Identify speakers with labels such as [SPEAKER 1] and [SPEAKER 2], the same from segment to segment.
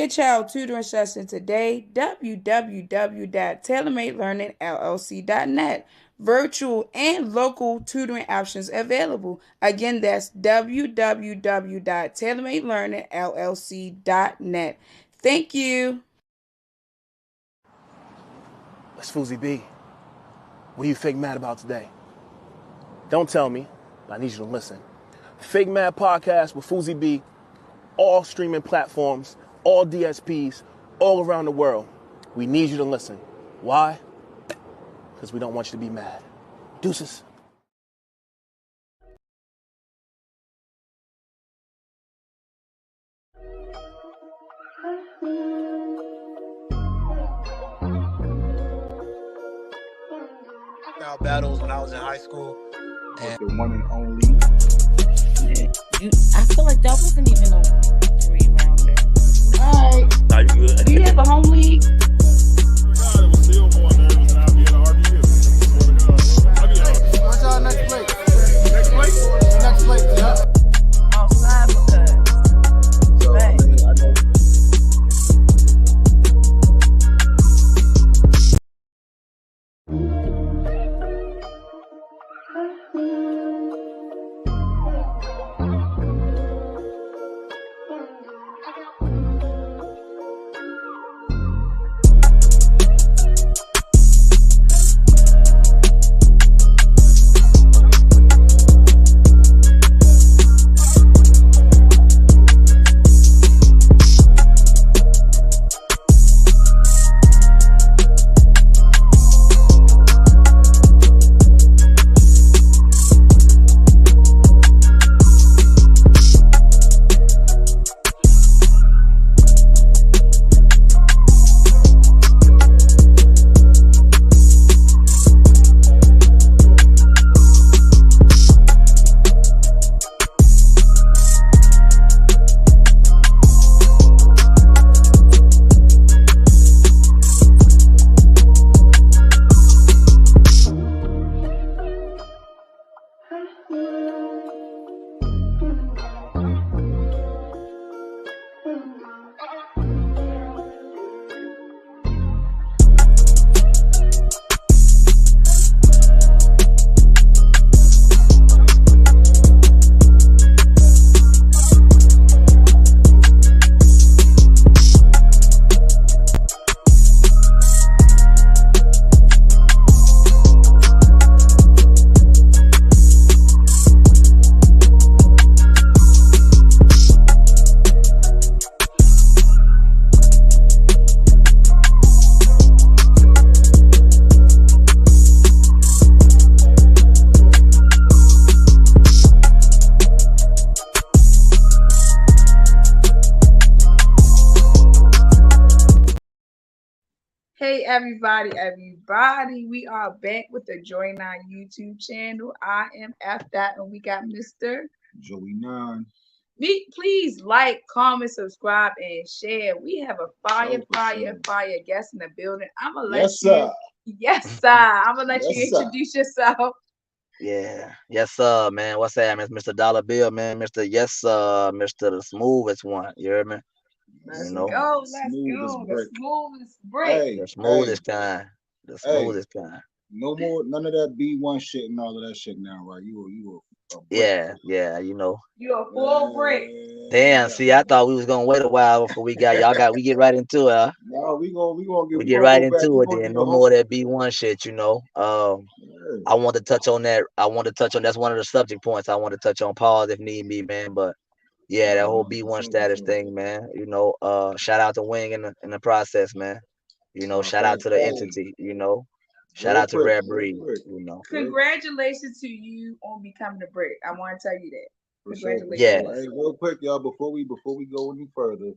[SPEAKER 1] your child tutoring session today. www.tailormadelearningllc.net. Virtual and local tutoring options available. Again, that's www.tailormadelearningllc.net. Thank you.
[SPEAKER 2] It's Foozy B. What are you fake mad about today? Don't tell me, but I need you to listen. Fake Mad Podcast with Foozy B, all streaming platforms, all DSPs, all around the world. We need you to listen. Why? Because we don't want you to be mad. Deuces.
[SPEAKER 3] Battles when I was in high school.
[SPEAKER 4] And the one and only.
[SPEAKER 5] I feel like that wasn't even a 3-rounder.
[SPEAKER 1] All right.
[SPEAKER 2] Nah, you good.
[SPEAKER 1] Do you have a home league?
[SPEAKER 6] God, it was still more nervous than I'll be at an RBU.
[SPEAKER 4] What's our next plate? Next plate? Next plate, yeah.
[SPEAKER 5] Outside because.
[SPEAKER 4] So, I know.
[SPEAKER 1] Hey everybody, we are back with the Joy 9 YouTube channel. I am F that, and we got Mr.
[SPEAKER 4] Joey 9.
[SPEAKER 1] Please like, comment, subscribe, and share. We have a fire guest in the building. I'm gonna let Yes, sir. I'm gonna let you introduce yourself.
[SPEAKER 7] Yeah. Yes, sir, man. What's that, man? It's Mr. Dollar Bill, man. Mr. Yes, sir. Mr. The Smoothest one. You hear me?
[SPEAKER 1] Let's
[SPEAKER 7] You know?
[SPEAKER 1] go. The smoothest brick.
[SPEAKER 4] Hey,
[SPEAKER 7] The smoothest kind. The smoothest kind.
[SPEAKER 4] No more, none of that B1 shit and all of that shit now, right? You a brick.
[SPEAKER 7] Yeah, you know.
[SPEAKER 1] You a full brick.
[SPEAKER 7] Damn, see, I thought we was gonna wait a while before we get right into it, huh?
[SPEAKER 4] No, we gonna
[SPEAKER 7] get right into it then. No more of that B1 shit, you know. I want to touch on that. That's one of the subject points I want to touch on. Pause if need be, man. But yeah, that whole B1 status thing, man. You know, shout out to Wing in the process, man. You know, shout out to the entity, you know. Shout out to Rare Breed, you know.
[SPEAKER 1] Congratulations to you on becoming a brick. I want to tell you that. Congratulations.
[SPEAKER 4] Yeah. Hey, real quick, y'all, before we go any further,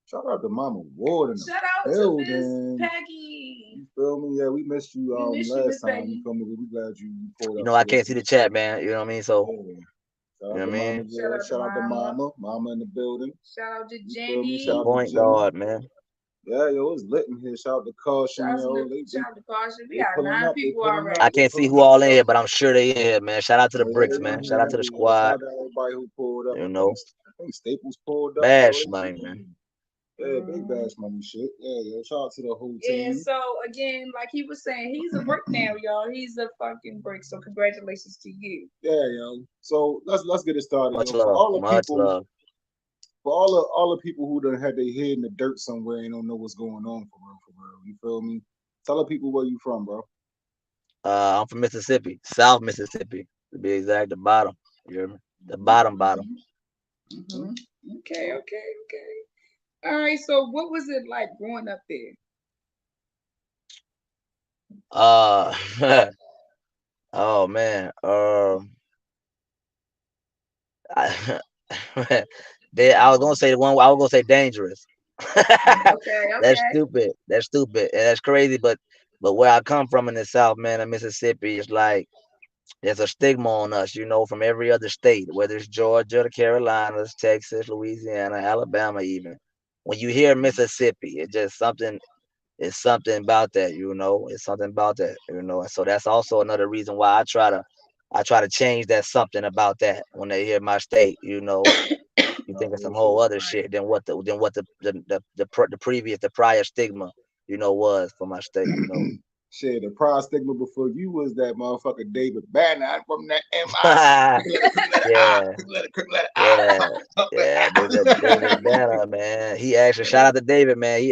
[SPEAKER 4] shout out to Mama Ward.
[SPEAKER 1] Shout out to Miss Peggy.
[SPEAKER 4] You feel me? Yeah, we missed you last time. You feel me? We glad you pulled up.
[SPEAKER 7] You know, I can't see the chat, man. You know what I mean? So, you
[SPEAKER 4] know what I mean? Shout out to Mama in the building.
[SPEAKER 1] Shout out to Jenny.
[SPEAKER 7] The point guard, man.
[SPEAKER 4] Yeah, yo, it's lit in here. Shout out to Caution, yo.
[SPEAKER 1] Shout out to Caution. We got 9 people already.
[SPEAKER 7] I can't see who all in here, but I'm sure they in here, man. Shout out to the Bricks, man. Shout out to the squad.
[SPEAKER 4] Shout out to everybody who pulled up.
[SPEAKER 7] You know.
[SPEAKER 4] I think Staples pulled up.
[SPEAKER 7] Bash, man.
[SPEAKER 4] Yeah, big bash money shit. Yeah. Shout out to the whole team.
[SPEAKER 1] Yeah, so again, like he was saying, he's a brick now, y'all. He's a fucking brick. So congratulations to you.
[SPEAKER 4] Yeah, yo. So let's get it started.
[SPEAKER 7] Much
[SPEAKER 4] Yo. For
[SPEAKER 7] love,
[SPEAKER 4] all the
[SPEAKER 7] much
[SPEAKER 4] people,
[SPEAKER 7] love.
[SPEAKER 4] for all the people who done had their head in the dirt somewhere and don't know what's going on for real. You feel me? Tell the people where you from, bro.
[SPEAKER 7] I'm from Mississippi, South Mississippi, to be exact, the bottom. You hear me? The bottom.
[SPEAKER 1] Mm-hmm. Okay. All right. So what was it like growing up there?
[SPEAKER 7] Uh, oh man. I, I was gonna say the one. I was gonna say dangerous. That's
[SPEAKER 1] Okay.
[SPEAKER 7] stupid. That's stupid, and that's crazy. But where I come from in the South, man, in Mississippi, it's like there's a stigma on us, from every other state, whether it's Georgia, the Carolinas, Texas, Louisiana, Alabama, even. When you hear Mississippi, it's just something. It's something about that, It's something about that, And so that's also another reason why I try to change that something about that when they hear my state. You think of some whole other shit than what the prior stigma, was for my state.
[SPEAKER 4] Shit, the prize stigma before you was that motherfucker David Banner. I'm from that
[SPEAKER 7] Yeah, yeah, yeah. David
[SPEAKER 4] MI.
[SPEAKER 7] Banner, man. He actually shout out to David, man. He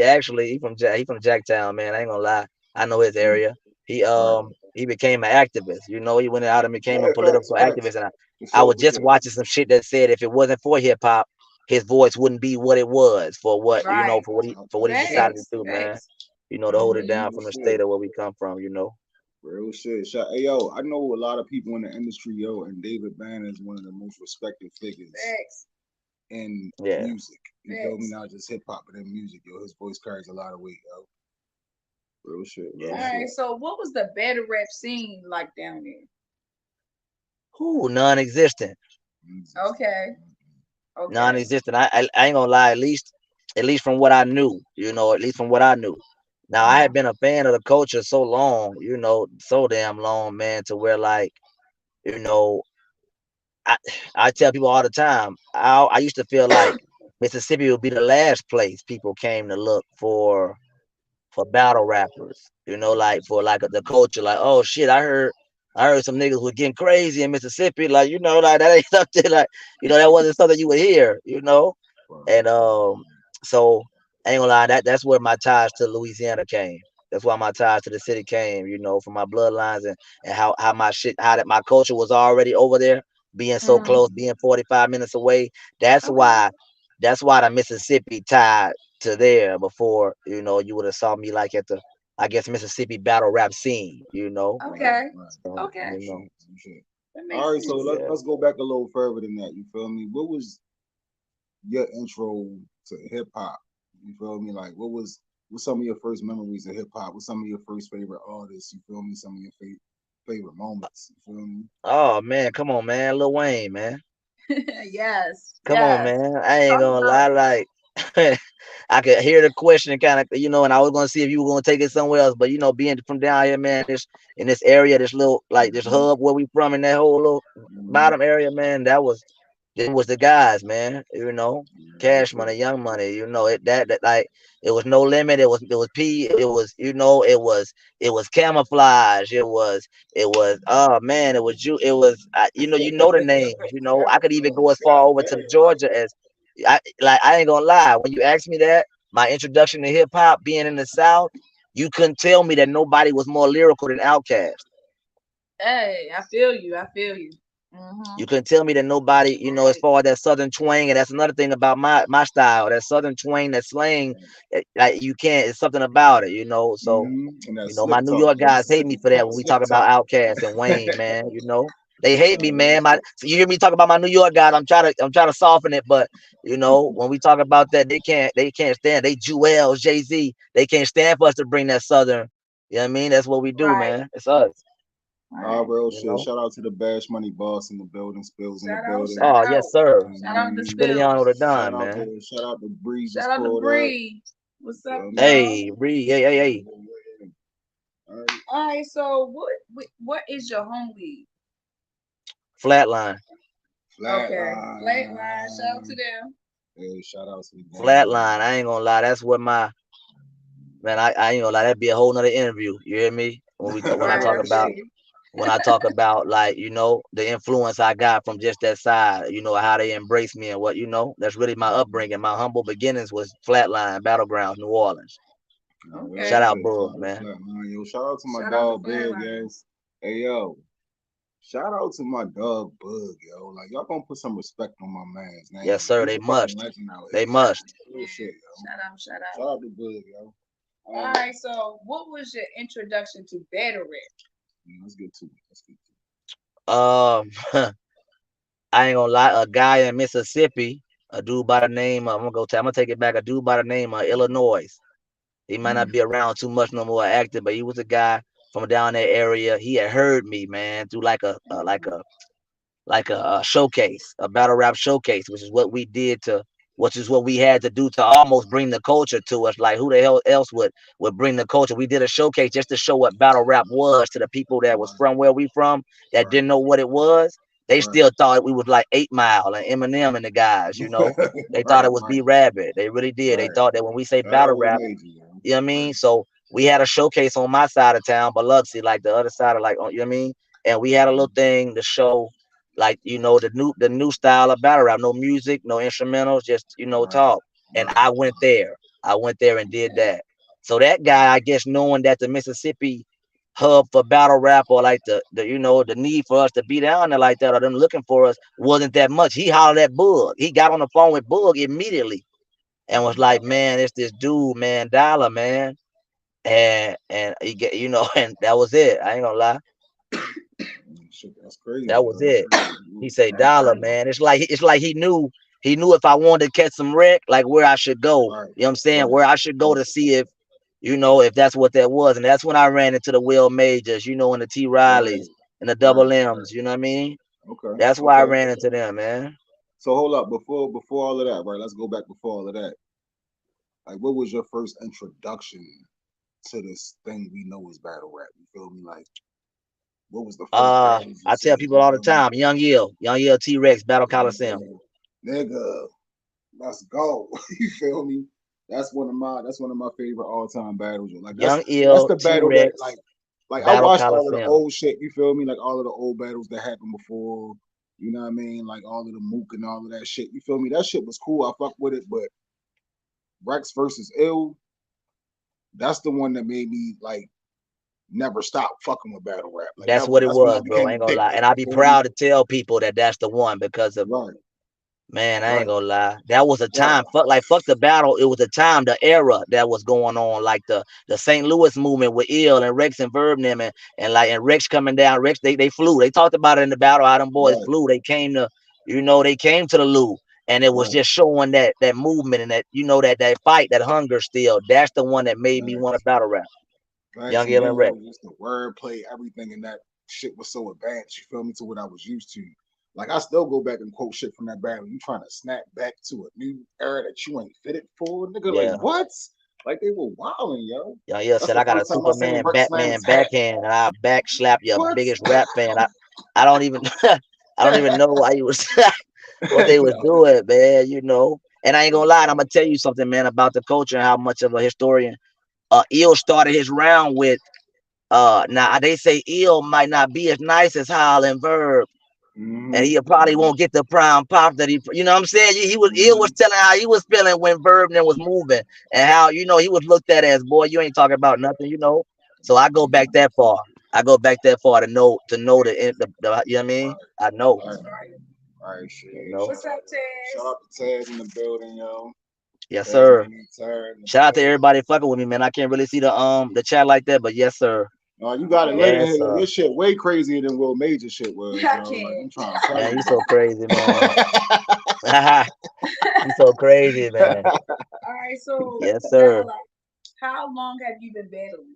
[SPEAKER 7] from Jacktown, man. I ain't gonna lie. I know his area. He
[SPEAKER 4] Right.
[SPEAKER 7] he became an activist. He went out and became a
[SPEAKER 4] Yeah, facts,
[SPEAKER 7] political
[SPEAKER 4] facts.
[SPEAKER 7] activist. And
[SPEAKER 4] For
[SPEAKER 7] I
[SPEAKER 4] sure,
[SPEAKER 7] was
[SPEAKER 4] for
[SPEAKER 7] just
[SPEAKER 4] sure.
[SPEAKER 7] watching some shit that said if it wasn't for hip hop, his voice wouldn't be what it was for what
[SPEAKER 1] Right.
[SPEAKER 7] for what he decided to
[SPEAKER 1] Facts.
[SPEAKER 7] do, man.
[SPEAKER 1] Facts.
[SPEAKER 7] To hold it
[SPEAKER 1] Mm-hmm.
[SPEAKER 7] down
[SPEAKER 4] Real
[SPEAKER 7] from the
[SPEAKER 4] shit.
[SPEAKER 7] state of where we come from.
[SPEAKER 4] Real shit. Hey, yo, I know a lot of people in the industry, yo, and David Banner is one of the most respected figures
[SPEAKER 1] Facts.
[SPEAKER 4] in
[SPEAKER 7] Yeah.
[SPEAKER 4] music. You feel me?
[SPEAKER 1] Facts.
[SPEAKER 4] Not just hip hop, but in music, yo. His voice carries a lot of weight, yo. Real shit. Real
[SPEAKER 1] All
[SPEAKER 7] Yeah.
[SPEAKER 1] right.
[SPEAKER 4] shit.
[SPEAKER 1] So what was the battle rap scene like down there?
[SPEAKER 7] Who non-existent.
[SPEAKER 1] Okay. Okay.
[SPEAKER 7] Non-existent. I ain't gonna lie. At least from what I knew, At least from what I knew. Now I had been a fan of the culture so long, so damn long, man, to where like, you know, I I tell people all the time. I used to feel like Mississippi would be the last place people came to look for battle rappers. Like for like the culture. Like, oh shit, I heard some niggas were getting crazy in Mississippi. Like, like that ain't something like, that wasn't something you would hear. And so I ain't gonna lie, that's where my ties to Louisiana came. That's why my ties to the city came, from my bloodlines and how that my culture was already over there, being so
[SPEAKER 1] Mm.
[SPEAKER 7] close, being 45 minutes away. That's
[SPEAKER 1] Okay.
[SPEAKER 7] why that's why the Mississippi tied to there before, you would have saw me like at the, I guess, Mississippi battle rap scene.
[SPEAKER 1] Okay.
[SPEAKER 7] So,
[SPEAKER 1] Okay.
[SPEAKER 4] Shit.
[SPEAKER 1] That
[SPEAKER 4] All
[SPEAKER 1] makes
[SPEAKER 4] right, so
[SPEAKER 1] sense.
[SPEAKER 7] yeah.
[SPEAKER 4] let's go back a little further than that. You feel me? What was your intro to hip hop? You feel me? Like, what's some of your first memories of hip hop? What's some of your first favorite artists? You feel me? Some of your favorite moments. You feel me?
[SPEAKER 7] Oh man, come on, man. Lil Wayne, man.
[SPEAKER 1] Yes.
[SPEAKER 7] Come on,
[SPEAKER 1] Yes.
[SPEAKER 7] man. I ain't
[SPEAKER 1] Talk
[SPEAKER 7] gonna
[SPEAKER 1] about
[SPEAKER 7] lie,
[SPEAKER 1] it.
[SPEAKER 7] like I could hear the question kind of, and I was gonna see if you were gonna take it somewhere else, but being from down here, man, in this area, this little like this hub where we from in that whole little
[SPEAKER 4] Mm-hmm.
[SPEAKER 7] bottom area, man, them was the guys, man.
[SPEAKER 4] Real
[SPEAKER 7] Cash money,
[SPEAKER 4] shit.
[SPEAKER 7] young money, that like it was no limit. It was it was it was camouflage. It was oh man, it was you. It was the names. I could even go as far over to Georgia as I ain't gonna lie. When you asked me that, my introduction to hip hop being in the South, you couldn't tell me that nobody was more lyrical than Outkast.
[SPEAKER 1] Hey, I feel you. I feel you. Mm-hmm.
[SPEAKER 7] You couldn't tell me that nobody, as
[SPEAKER 1] Right.
[SPEAKER 7] far as that southern twang, and that's another thing about my style, that southern twang, that slang, like you can't. It's something about it. So,
[SPEAKER 4] Mm-hmm. And that slick
[SPEAKER 7] my New
[SPEAKER 4] talk,
[SPEAKER 7] York guys hate me
[SPEAKER 4] Mississippi
[SPEAKER 7] for that when we
[SPEAKER 4] slick
[SPEAKER 7] talk about
[SPEAKER 4] talk.
[SPEAKER 7] Outkast and Wayne, man. They hate me,
[SPEAKER 4] Real
[SPEAKER 7] man.
[SPEAKER 4] shit.
[SPEAKER 7] So you hear me talk about my New York guys. I'm trying to soften it, but when we talk about that, they can't stand. They Jewels, Jay-Z, they can't stand for us to bring that southern. You know what I mean? That's what we do,
[SPEAKER 1] Right.
[SPEAKER 7] man. It's us.
[SPEAKER 1] Right.
[SPEAKER 4] Real
[SPEAKER 7] You
[SPEAKER 4] shit.
[SPEAKER 7] know.
[SPEAKER 4] Shout out to the Bash Money boss in the building, Spills in the
[SPEAKER 1] Shout out.
[SPEAKER 4] building.
[SPEAKER 1] Shout
[SPEAKER 7] Oh
[SPEAKER 1] out.
[SPEAKER 7] yes, sir.
[SPEAKER 1] Shout out to
[SPEAKER 7] Spilliano the
[SPEAKER 1] Spills.
[SPEAKER 7] Don, man.
[SPEAKER 4] Shout out to Bree
[SPEAKER 1] Shout
[SPEAKER 4] just
[SPEAKER 1] out to
[SPEAKER 4] pulled up.
[SPEAKER 1] Bree. What's up,
[SPEAKER 4] Feel me?
[SPEAKER 1] y'all?
[SPEAKER 7] Hey, Reed. Hey.
[SPEAKER 4] All right.
[SPEAKER 1] All right. So what is your home league?
[SPEAKER 7] Flatline.
[SPEAKER 1] Okay. Flatline. Shout out to
[SPEAKER 4] Flatline.
[SPEAKER 1] them.
[SPEAKER 4] Hey, shout out to the game,
[SPEAKER 7] Flatline. I ain't gonna lie. That's what my man. I ain't gonna lie. That'd be a whole nother interview. You hear me? When I
[SPEAKER 1] Right,
[SPEAKER 7] talk
[SPEAKER 1] I feel
[SPEAKER 7] about
[SPEAKER 1] you.
[SPEAKER 7] like the influence I got from just that side. How they embrace me and what that's really my upbringing. My humble beginnings was Flatline Battlegrounds, New Orleans. Shout
[SPEAKER 1] Okay.
[SPEAKER 7] out Bug, man.
[SPEAKER 4] Flatline. Yo, shout out to my
[SPEAKER 1] Shout out to
[SPEAKER 4] dog Big,
[SPEAKER 1] Flatline.
[SPEAKER 4] guys. Hey, yo, shout out to my dog Bug, yo. Like, y'all gonna put some respect on my man's name.
[SPEAKER 7] Yes, sir.
[SPEAKER 4] He's
[SPEAKER 7] They
[SPEAKER 4] a fucking
[SPEAKER 7] must.
[SPEAKER 4] legend out
[SPEAKER 7] They
[SPEAKER 4] here, yo.
[SPEAKER 7] must.
[SPEAKER 4] Real shit, yo.
[SPEAKER 1] Shout out, shout
[SPEAKER 4] Shout
[SPEAKER 1] out.
[SPEAKER 4] out to Bug, yo.
[SPEAKER 1] All right, so what was your introduction to battle rap?
[SPEAKER 4] Let's get to it. Let's get to
[SPEAKER 7] I ain't gonna lie. A guy in Mississippi, a dude by the name of, I'm gonna take it back. A dude by the name of Illinois. He might not be around too much no more active, but he was a guy from down that area. He had heard me, man, through like a showcase, a battle rap showcase, which is what we had to do to almost bring the culture to us. Like who the hell else would bring the culture? We did a showcase just to show what battle rap was to the people that was from where we from that
[SPEAKER 4] Right,
[SPEAKER 7] didn't know what it was. They
[SPEAKER 4] right,
[SPEAKER 7] still thought we was like 8 Mile and Eminem and the guys. They thought
[SPEAKER 4] right,
[SPEAKER 7] it was
[SPEAKER 4] right,
[SPEAKER 7] B Rabbit. They really did. They
[SPEAKER 4] right.
[SPEAKER 7] thought that when we say
[SPEAKER 4] That
[SPEAKER 7] battle
[SPEAKER 4] was
[SPEAKER 7] rap,
[SPEAKER 4] major, yo.
[SPEAKER 7] you know what I
[SPEAKER 4] Right,
[SPEAKER 7] mean? So we had a showcase on my side of town, Biloxi, like the other side of you know what I mean? And we had a little thing to show the new style of battle rap, no music, no instrumentals, just
[SPEAKER 4] right,
[SPEAKER 7] talk. And
[SPEAKER 4] right.
[SPEAKER 7] I went there. I went there and did that. So that guy, I guess, knowing that the Mississippi hub for battle rap or like the need for us to be down there like that or them looking for us wasn't that much. He hollered at Bug. He got on the phone with Bug immediately and was like, "Man, it's this dude, man, Dolla, man." And he get and that was it. I ain't gonna lie.
[SPEAKER 4] Shit, that's crazy,
[SPEAKER 7] That was
[SPEAKER 4] yo. That's
[SPEAKER 7] it.
[SPEAKER 4] crazy.
[SPEAKER 7] He say
[SPEAKER 1] That's
[SPEAKER 7] Dollar,
[SPEAKER 1] crazy.
[SPEAKER 7] man. It's like he knew if I wanted to catch some wreck, like where I should go.
[SPEAKER 4] Right,
[SPEAKER 7] You know what I'm saying?
[SPEAKER 4] right,
[SPEAKER 7] Where I should go
[SPEAKER 4] right,
[SPEAKER 7] to see if that's what that was. And that's when I ran into the Will Majors, and the T
[SPEAKER 4] right,
[SPEAKER 7] Rileys and the
[SPEAKER 4] right,
[SPEAKER 7] Double
[SPEAKER 4] right.
[SPEAKER 7] M's, you know what I mean?
[SPEAKER 4] Okay,
[SPEAKER 7] That's why I
[SPEAKER 4] okay.
[SPEAKER 7] ran into them, man.
[SPEAKER 4] So hold up, before all of that, right? Let's go back before all of that. Like, what was your first introduction to this thing we know as battle rap? You feel me? Like, what was the first battles you
[SPEAKER 7] I tell
[SPEAKER 4] seen?
[SPEAKER 7] people
[SPEAKER 4] You
[SPEAKER 7] all the
[SPEAKER 4] feel me?
[SPEAKER 7] time, Young Ill T Rex, Battle Coliseum.
[SPEAKER 4] Nigga, nigga, let's go. You feel me? That's one of my favorite all time battles. Like
[SPEAKER 7] Young
[SPEAKER 4] that's
[SPEAKER 7] Ill,
[SPEAKER 4] the
[SPEAKER 7] T
[SPEAKER 4] battle that
[SPEAKER 7] Rex,
[SPEAKER 4] like I
[SPEAKER 7] Battle
[SPEAKER 4] watched all of the
[SPEAKER 7] Coliseum.
[SPEAKER 4] old shit. You feel me? Like all of the old battles that happened before. You know what I mean? Like all of the Mook and all of that shit. You feel me? That shit was cool. I fuck with it, but Rex versus Ill, that's the one that made me like never stop fucking with battle rap. Like
[SPEAKER 7] That's what it
[SPEAKER 4] that's when I
[SPEAKER 7] was, bro.
[SPEAKER 4] became
[SPEAKER 7] I ain't gonna lie.
[SPEAKER 4] addicted.
[SPEAKER 7] And I
[SPEAKER 4] You
[SPEAKER 7] be
[SPEAKER 4] feel me?
[SPEAKER 7] proud to tell people that that's the one because of
[SPEAKER 4] Right,
[SPEAKER 7] Man, I ain't
[SPEAKER 4] right,
[SPEAKER 7] gonna lie. That was a
[SPEAKER 4] right,
[SPEAKER 7] time. Fuck the battle. It was a time, the era that was going on, like the St. Louis movement with Ill and Rex and Verb them and Rex coming down. Rex they flew. They talked about it in the battle. How them boys
[SPEAKER 4] right,
[SPEAKER 7] flew. They came to the Lou, and it was
[SPEAKER 4] right.
[SPEAKER 7] just showing that movement and that fight, that hunger. Still, that's the one that made me want to
[SPEAKER 4] Facts.
[SPEAKER 7] battle rap.
[SPEAKER 4] Facts.
[SPEAKER 7] Young
[SPEAKER 4] And
[SPEAKER 7] Ill
[SPEAKER 4] then
[SPEAKER 7] and Rex.
[SPEAKER 4] just the wordplay, everything in that shit was so advanced. You feel me? To what I was used to. Like I still go back and quote shit from that battle. You trying to snap back to a new era that you ain't fitted for, nigga? Like
[SPEAKER 7] Yeah.
[SPEAKER 4] what? Like they were wilding, yo.
[SPEAKER 7] Young Ill
[SPEAKER 4] That's
[SPEAKER 7] said,
[SPEAKER 4] the
[SPEAKER 7] "I got a
[SPEAKER 4] first time I seen
[SPEAKER 7] Superman,
[SPEAKER 4] Rick slam his
[SPEAKER 7] Batman
[SPEAKER 4] hat.
[SPEAKER 7] backhand, and I back slap your
[SPEAKER 4] What?
[SPEAKER 7] biggest rap fan." I don't even I don't even know why you was what they was
[SPEAKER 4] No.
[SPEAKER 7] doing, man. And I ain't gonna lie, I'm gonna tell you something, man, about the culture and how much of a historian Ill started his round with. Now they say Ill might not be as nice as Howell and Verb, and he probably won't get the prime pop that you know what I'm saying? Ill was telling how he was feeling when Verb then was moving, and how he was looked at as, boy, you ain't talking about nothing. So I go back that far. I go back that far to know the you know what I mean? I know,
[SPEAKER 4] All right,
[SPEAKER 1] That's right.
[SPEAKER 4] all right, shit.
[SPEAKER 7] you
[SPEAKER 4] Hey,
[SPEAKER 7] know.
[SPEAKER 1] What's up,
[SPEAKER 4] shout
[SPEAKER 1] Taz?
[SPEAKER 4] out to Taz in the building, yo.
[SPEAKER 7] Yes,
[SPEAKER 4] Taz
[SPEAKER 7] sir.
[SPEAKER 4] man, Taz in the
[SPEAKER 7] Shout out to
[SPEAKER 4] building.
[SPEAKER 7] everybody fucking with me, man. I can't really see the chat like that, but yes, sir.
[SPEAKER 4] You got it lit in
[SPEAKER 1] Okay.
[SPEAKER 7] Yes,
[SPEAKER 4] here. Yo.
[SPEAKER 7] sir.
[SPEAKER 4] Your shit way crazier than Will Major shit was,
[SPEAKER 1] I
[SPEAKER 4] yo. Like
[SPEAKER 1] can't.
[SPEAKER 4] I'm trying to tell
[SPEAKER 7] Man, you
[SPEAKER 4] you.
[SPEAKER 7] so crazy, man. You so crazy, man.
[SPEAKER 1] All right, so
[SPEAKER 7] Yes, sir.
[SPEAKER 1] Dalla, how long have you been battling?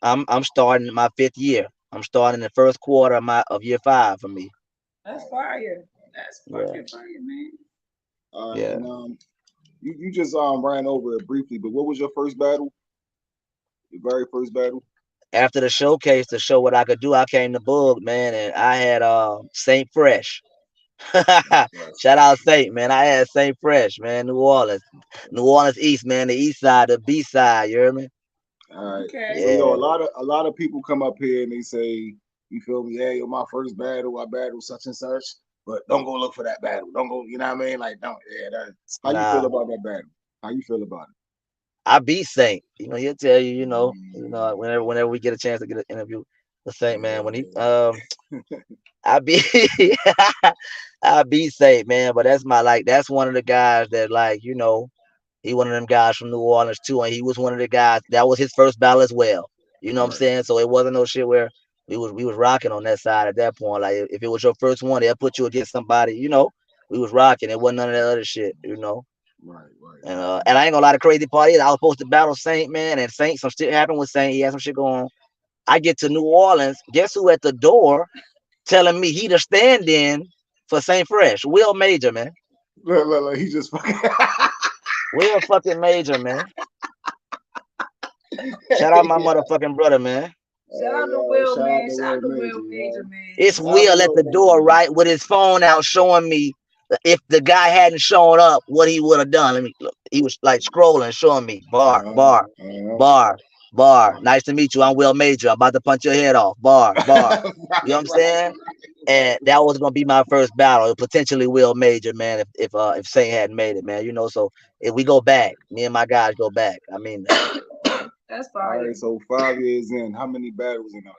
[SPEAKER 7] I'm starting my 5th year. I'm starting the first quarter of year 5 for me.
[SPEAKER 1] That's fire. That's
[SPEAKER 7] Yeah,
[SPEAKER 1] fucking fire, man.
[SPEAKER 4] All right,
[SPEAKER 7] yeah.
[SPEAKER 4] and you just ran over it briefly, but what was your first battle? Your very first battle?
[SPEAKER 7] After the showcase to show what I could do, I came to Bug, man, and I had Saint Fresh. Shout out Saint, man. I had Saint Fresh, man. New Orleans East, man. The East side, the B side. You hear me?
[SPEAKER 4] All right.
[SPEAKER 1] Okay.
[SPEAKER 4] So yo,
[SPEAKER 7] Yeah.
[SPEAKER 4] a lot of people come up here and they say, you feel me? Yeah, yo, my first battle, I battled such and such, but don't go look for that battle. Don't go, you know what I mean? Like, don't. Yeah, how you feel
[SPEAKER 7] Nah,
[SPEAKER 4] about that battle? How you feel about
[SPEAKER 7] I beat Saint. He'll tell you.
[SPEAKER 4] it?
[SPEAKER 7] Whenever we get a chance to get an interview with Saint, man. When he
[SPEAKER 4] Yeah.
[SPEAKER 7] I beat I beat Saint, man. But that's one of the guys that he one of them guys from New Orleans too, and he was one of the guys that was his first battle as well. You know what I'm
[SPEAKER 4] Right.
[SPEAKER 7] saying? So it wasn't no shit where we was rocking on that side at that point. Like if it was your first one, they'll put you against somebody. We was rocking. It wasn't none of that other shit.
[SPEAKER 4] Right. Right.
[SPEAKER 7] And I ain't gonna lie, the crazy part is I was supposed to battle Saint, man, and Saint, some shit happened with Saint. He had some shit going on. I get to New Orleans. Guess who at the door telling me he the stand-in for Saint Fresh? Will Major, man.
[SPEAKER 4] Look, he just fucking.
[SPEAKER 7] Will fucking Major, man. Shout out my
[SPEAKER 4] Yeah.
[SPEAKER 7] motherfucking brother, man.
[SPEAKER 1] Shout out to
[SPEAKER 4] Yo,
[SPEAKER 1] Will,
[SPEAKER 4] shout out
[SPEAKER 1] man.
[SPEAKER 4] to
[SPEAKER 1] Shout out
[SPEAKER 4] Will
[SPEAKER 1] to
[SPEAKER 4] Major,
[SPEAKER 1] Will Major,
[SPEAKER 4] yo.
[SPEAKER 1] man.
[SPEAKER 7] It's
[SPEAKER 4] Shout out to
[SPEAKER 7] Will at
[SPEAKER 4] Will
[SPEAKER 7] the door,
[SPEAKER 4] Major.
[SPEAKER 7] right, with his phone out showing me if the guy hadn't shown up, what he would have done. Let me look. He was like scrolling, showing me bar, bar,
[SPEAKER 4] Uh-huh.
[SPEAKER 7] bar, bar. Nice to meet you. I'm Will Major. I'm about to punch your head off. Bar, bar. You know what I'm
[SPEAKER 4] Right.
[SPEAKER 7] saying? And that was gonna be my first battle, potentially Will Major, man. If Saint hadn't made it, man. So if we go back, me and my guys go back. I mean that.
[SPEAKER 1] That's
[SPEAKER 4] All
[SPEAKER 1] fire.
[SPEAKER 4] right, so 5 years in, how many battles in are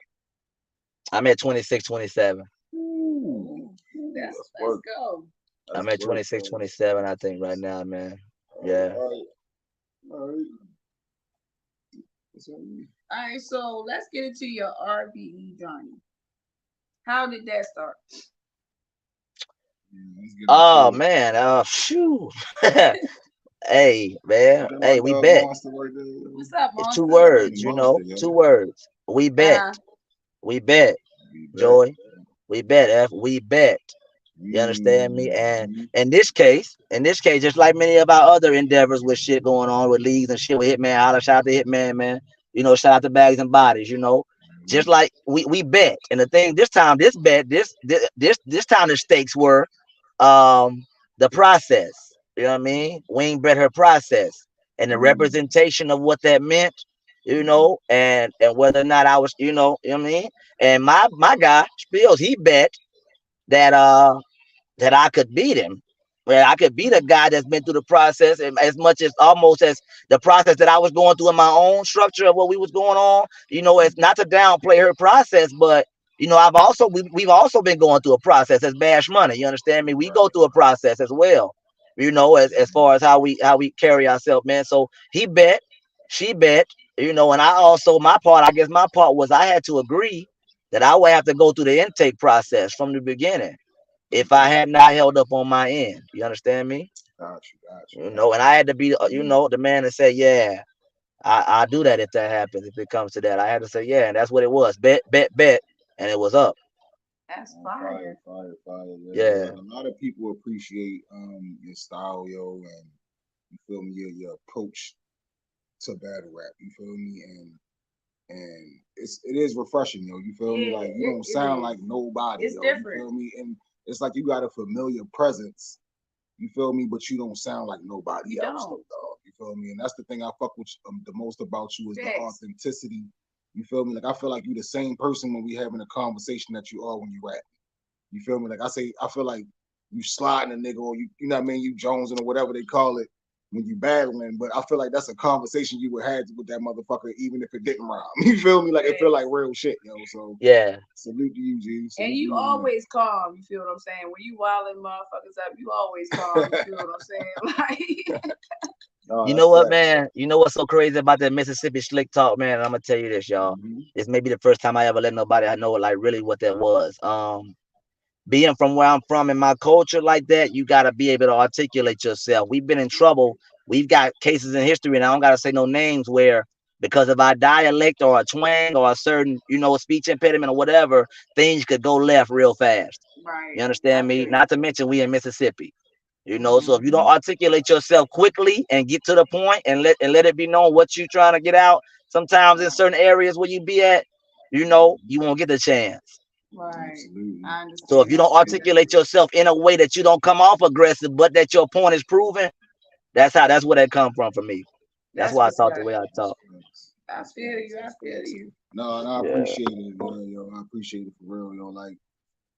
[SPEAKER 7] I'm at 26, 27.
[SPEAKER 4] you? Ooh,
[SPEAKER 1] Let's
[SPEAKER 4] work.
[SPEAKER 1] go.
[SPEAKER 4] That's
[SPEAKER 7] I'm at
[SPEAKER 4] work,
[SPEAKER 7] 26,
[SPEAKER 4] bro.
[SPEAKER 7] 27, I think, right now, man. Yeah.
[SPEAKER 4] All right. So,
[SPEAKER 1] All right, so let's get into your RBE journey. How did that start?
[SPEAKER 4] let's get
[SPEAKER 7] Oh
[SPEAKER 4] into it.
[SPEAKER 7] man. Phew. Hey, man.
[SPEAKER 4] Is that my
[SPEAKER 7] Hey, we
[SPEAKER 4] dog
[SPEAKER 7] bet.
[SPEAKER 4] Monster right there?
[SPEAKER 1] What's up,
[SPEAKER 7] It's two
[SPEAKER 1] Monster?
[SPEAKER 7] words,
[SPEAKER 4] Monster, yo.
[SPEAKER 7] 2 words. We bet.
[SPEAKER 1] Uh-huh.
[SPEAKER 7] We bet.
[SPEAKER 4] We bet.
[SPEAKER 7] Joy. We bet. We bet. You understand me? And
[SPEAKER 4] Mm-hmm.
[SPEAKER 7] in this case, just like many of our other endeavors with shit going on with leagues and shit with Hitman, holla, shout out to Hitman, man. Shout out to Bags and Bodies. Just like we bet. And the thing this time, this time the stakes were the process. You know what I mean? Wing bet her process and the representation of what that meant, and whether or not I was, you know what I mean? And my guy, Spills, he bet that that I could beat him. Well, I could beat a guy that's been through the process and as much as almost as the process that I was going through in my own structure of what we was going on. It's not to downplay her process, but we've also been going through a process as Bash Money. You understand me? We go through a process as well. As far as how we carry ourselves, man. So he bet, she bet, and I guess my part was I had to agree that I would have to go through the intake process from the beginning if I had not held up on my end. You understand me?
[SPEAKER 4] Got you.
[SPEAKER 7] And I had to be, the man to say, yeah, I do that if that happens. If it comes to that, I had to say, yeah, and that's what it was. Bet, bet, bet, and it was up.
[SPEAKER 1] That's
[SPEAKER 4] Fire,
[SPEAKER 1] fire.
[SPEAKER 4] fire, fire. Yeah.
[SPEAKER 7] Yeah.
[SPEAKER 4] A lot of people appreciate your style, yo, and you feel me, your approach to battle rap. You feel me, and it is refreshing, yo. You feel me?
[SPEAKER 1] Yeah,
[SPEAKER 4] Like you don't sound like nobody,
[SPEAKER 1] it's
[SPEAKER 4] yo.
[SPEAKER 1] different.
[SPEAKER 4] You feel me? And it's like you got a familiar presence. You feel me? But you don't sound like nobody
[SPEAKER 1] You
[SPEAKER 4] else,
[SPEAKER 1] don't.
[SPEAKER 4] though, dog. You feel me? And that's the thing I fuck with the most about you is the
[SPEAKER 1] Facts.
[SPEAKER 4] authenticity. You feel me? Like I feel like you the same person when we having a conversation that you are when you rap. You feel me? Like I feel like you sliding a nigga or you know what I mean? You jonesing or whatever they call it when you battling. But I feel like that's a conversation you would have with that motherfucker even if it didn't rhyme. You feel me? Like it feel like real shit, yo. So
[SPEAKER 7] Yeah.
[SPEAKER 4] salute to you, G.
[SPEAKER 1] And you always calm, you feel what I'm saying? When you wilding motherfuckers up, you always calm, you feel what I'm saying? Like
[SPEAKER 4] No,
[SPEAKER 7] You
[SPEAKER 4] that's
[SPEAKER 7] know what,
[SPEAKER 4] facts.
[SPEAKER 7] man? You know what's so crazy about that Mississippi slick talk, man? And I'm gonna tell you this, y'all. This may be the first time I ever let nobody I know like really what that was. Being from where I'm from and my culture like that, you gotta be able to articulate yourself. We've been in trouble. We've got cases in history, and I don't gotta say no names where because of our dialect or a twang or a certain, speech impediment or whatever, things could go left real fast.
[SPEAKER 1] right.
[SPEAKER 7] You
[SPEAKER 1] I
[SPEAKER 7] understand me?
[SPEAKER 1] feel
[SPEAKER 7] Not to mention we in Mississippi. So if you don't
[SPEAKER 1] you.
[SPEAKER 7] articulate yourself quickly and get to the point and let it be known what you're trying to get out, sometimes in certain areas where you be at, you won't get the chance.
[SPEAKER 1] Right.
[SPEAKER 4] Absolutely.
[SPEAKER 1] I
[SPEAKER 7] So if
[SPEAKER 1] understand
[SPEAKER 7] you
[SPEAKER 1] that
[SPEAKER 7] don't
[SPEAKER 1] point of
[SPEAKER 7] articulate
[SPEAKER 1] view.
[SPEAKER 7] yourself in a way that you don't come off aggressive, but that your point is proven, that's where that come from for me. That's
[SPEAKER 1] That's
[SPEAKER 7] why I
[SPEAKER 1] what's
[SPEAKER 7] talk the
[SPEAKER 1] up.
[SPEAKER 7] way I talk.
[SPEAKER 4] Facts.
[SPEAKER 1] I feel
[SPEAKER 4] Facts.
[SPEAKER 1] you. I
[SPEAKER 4] That's
[SPEAKER 1] feel
[SPEAKER 4] facts.
[SPEAKER 1] you.
[SPEAKER 4] No, and I
[SPEAKER 7] Yeah.
[SPEAKER 4] appreciate it, yo. I appreciate it for real, yo. Like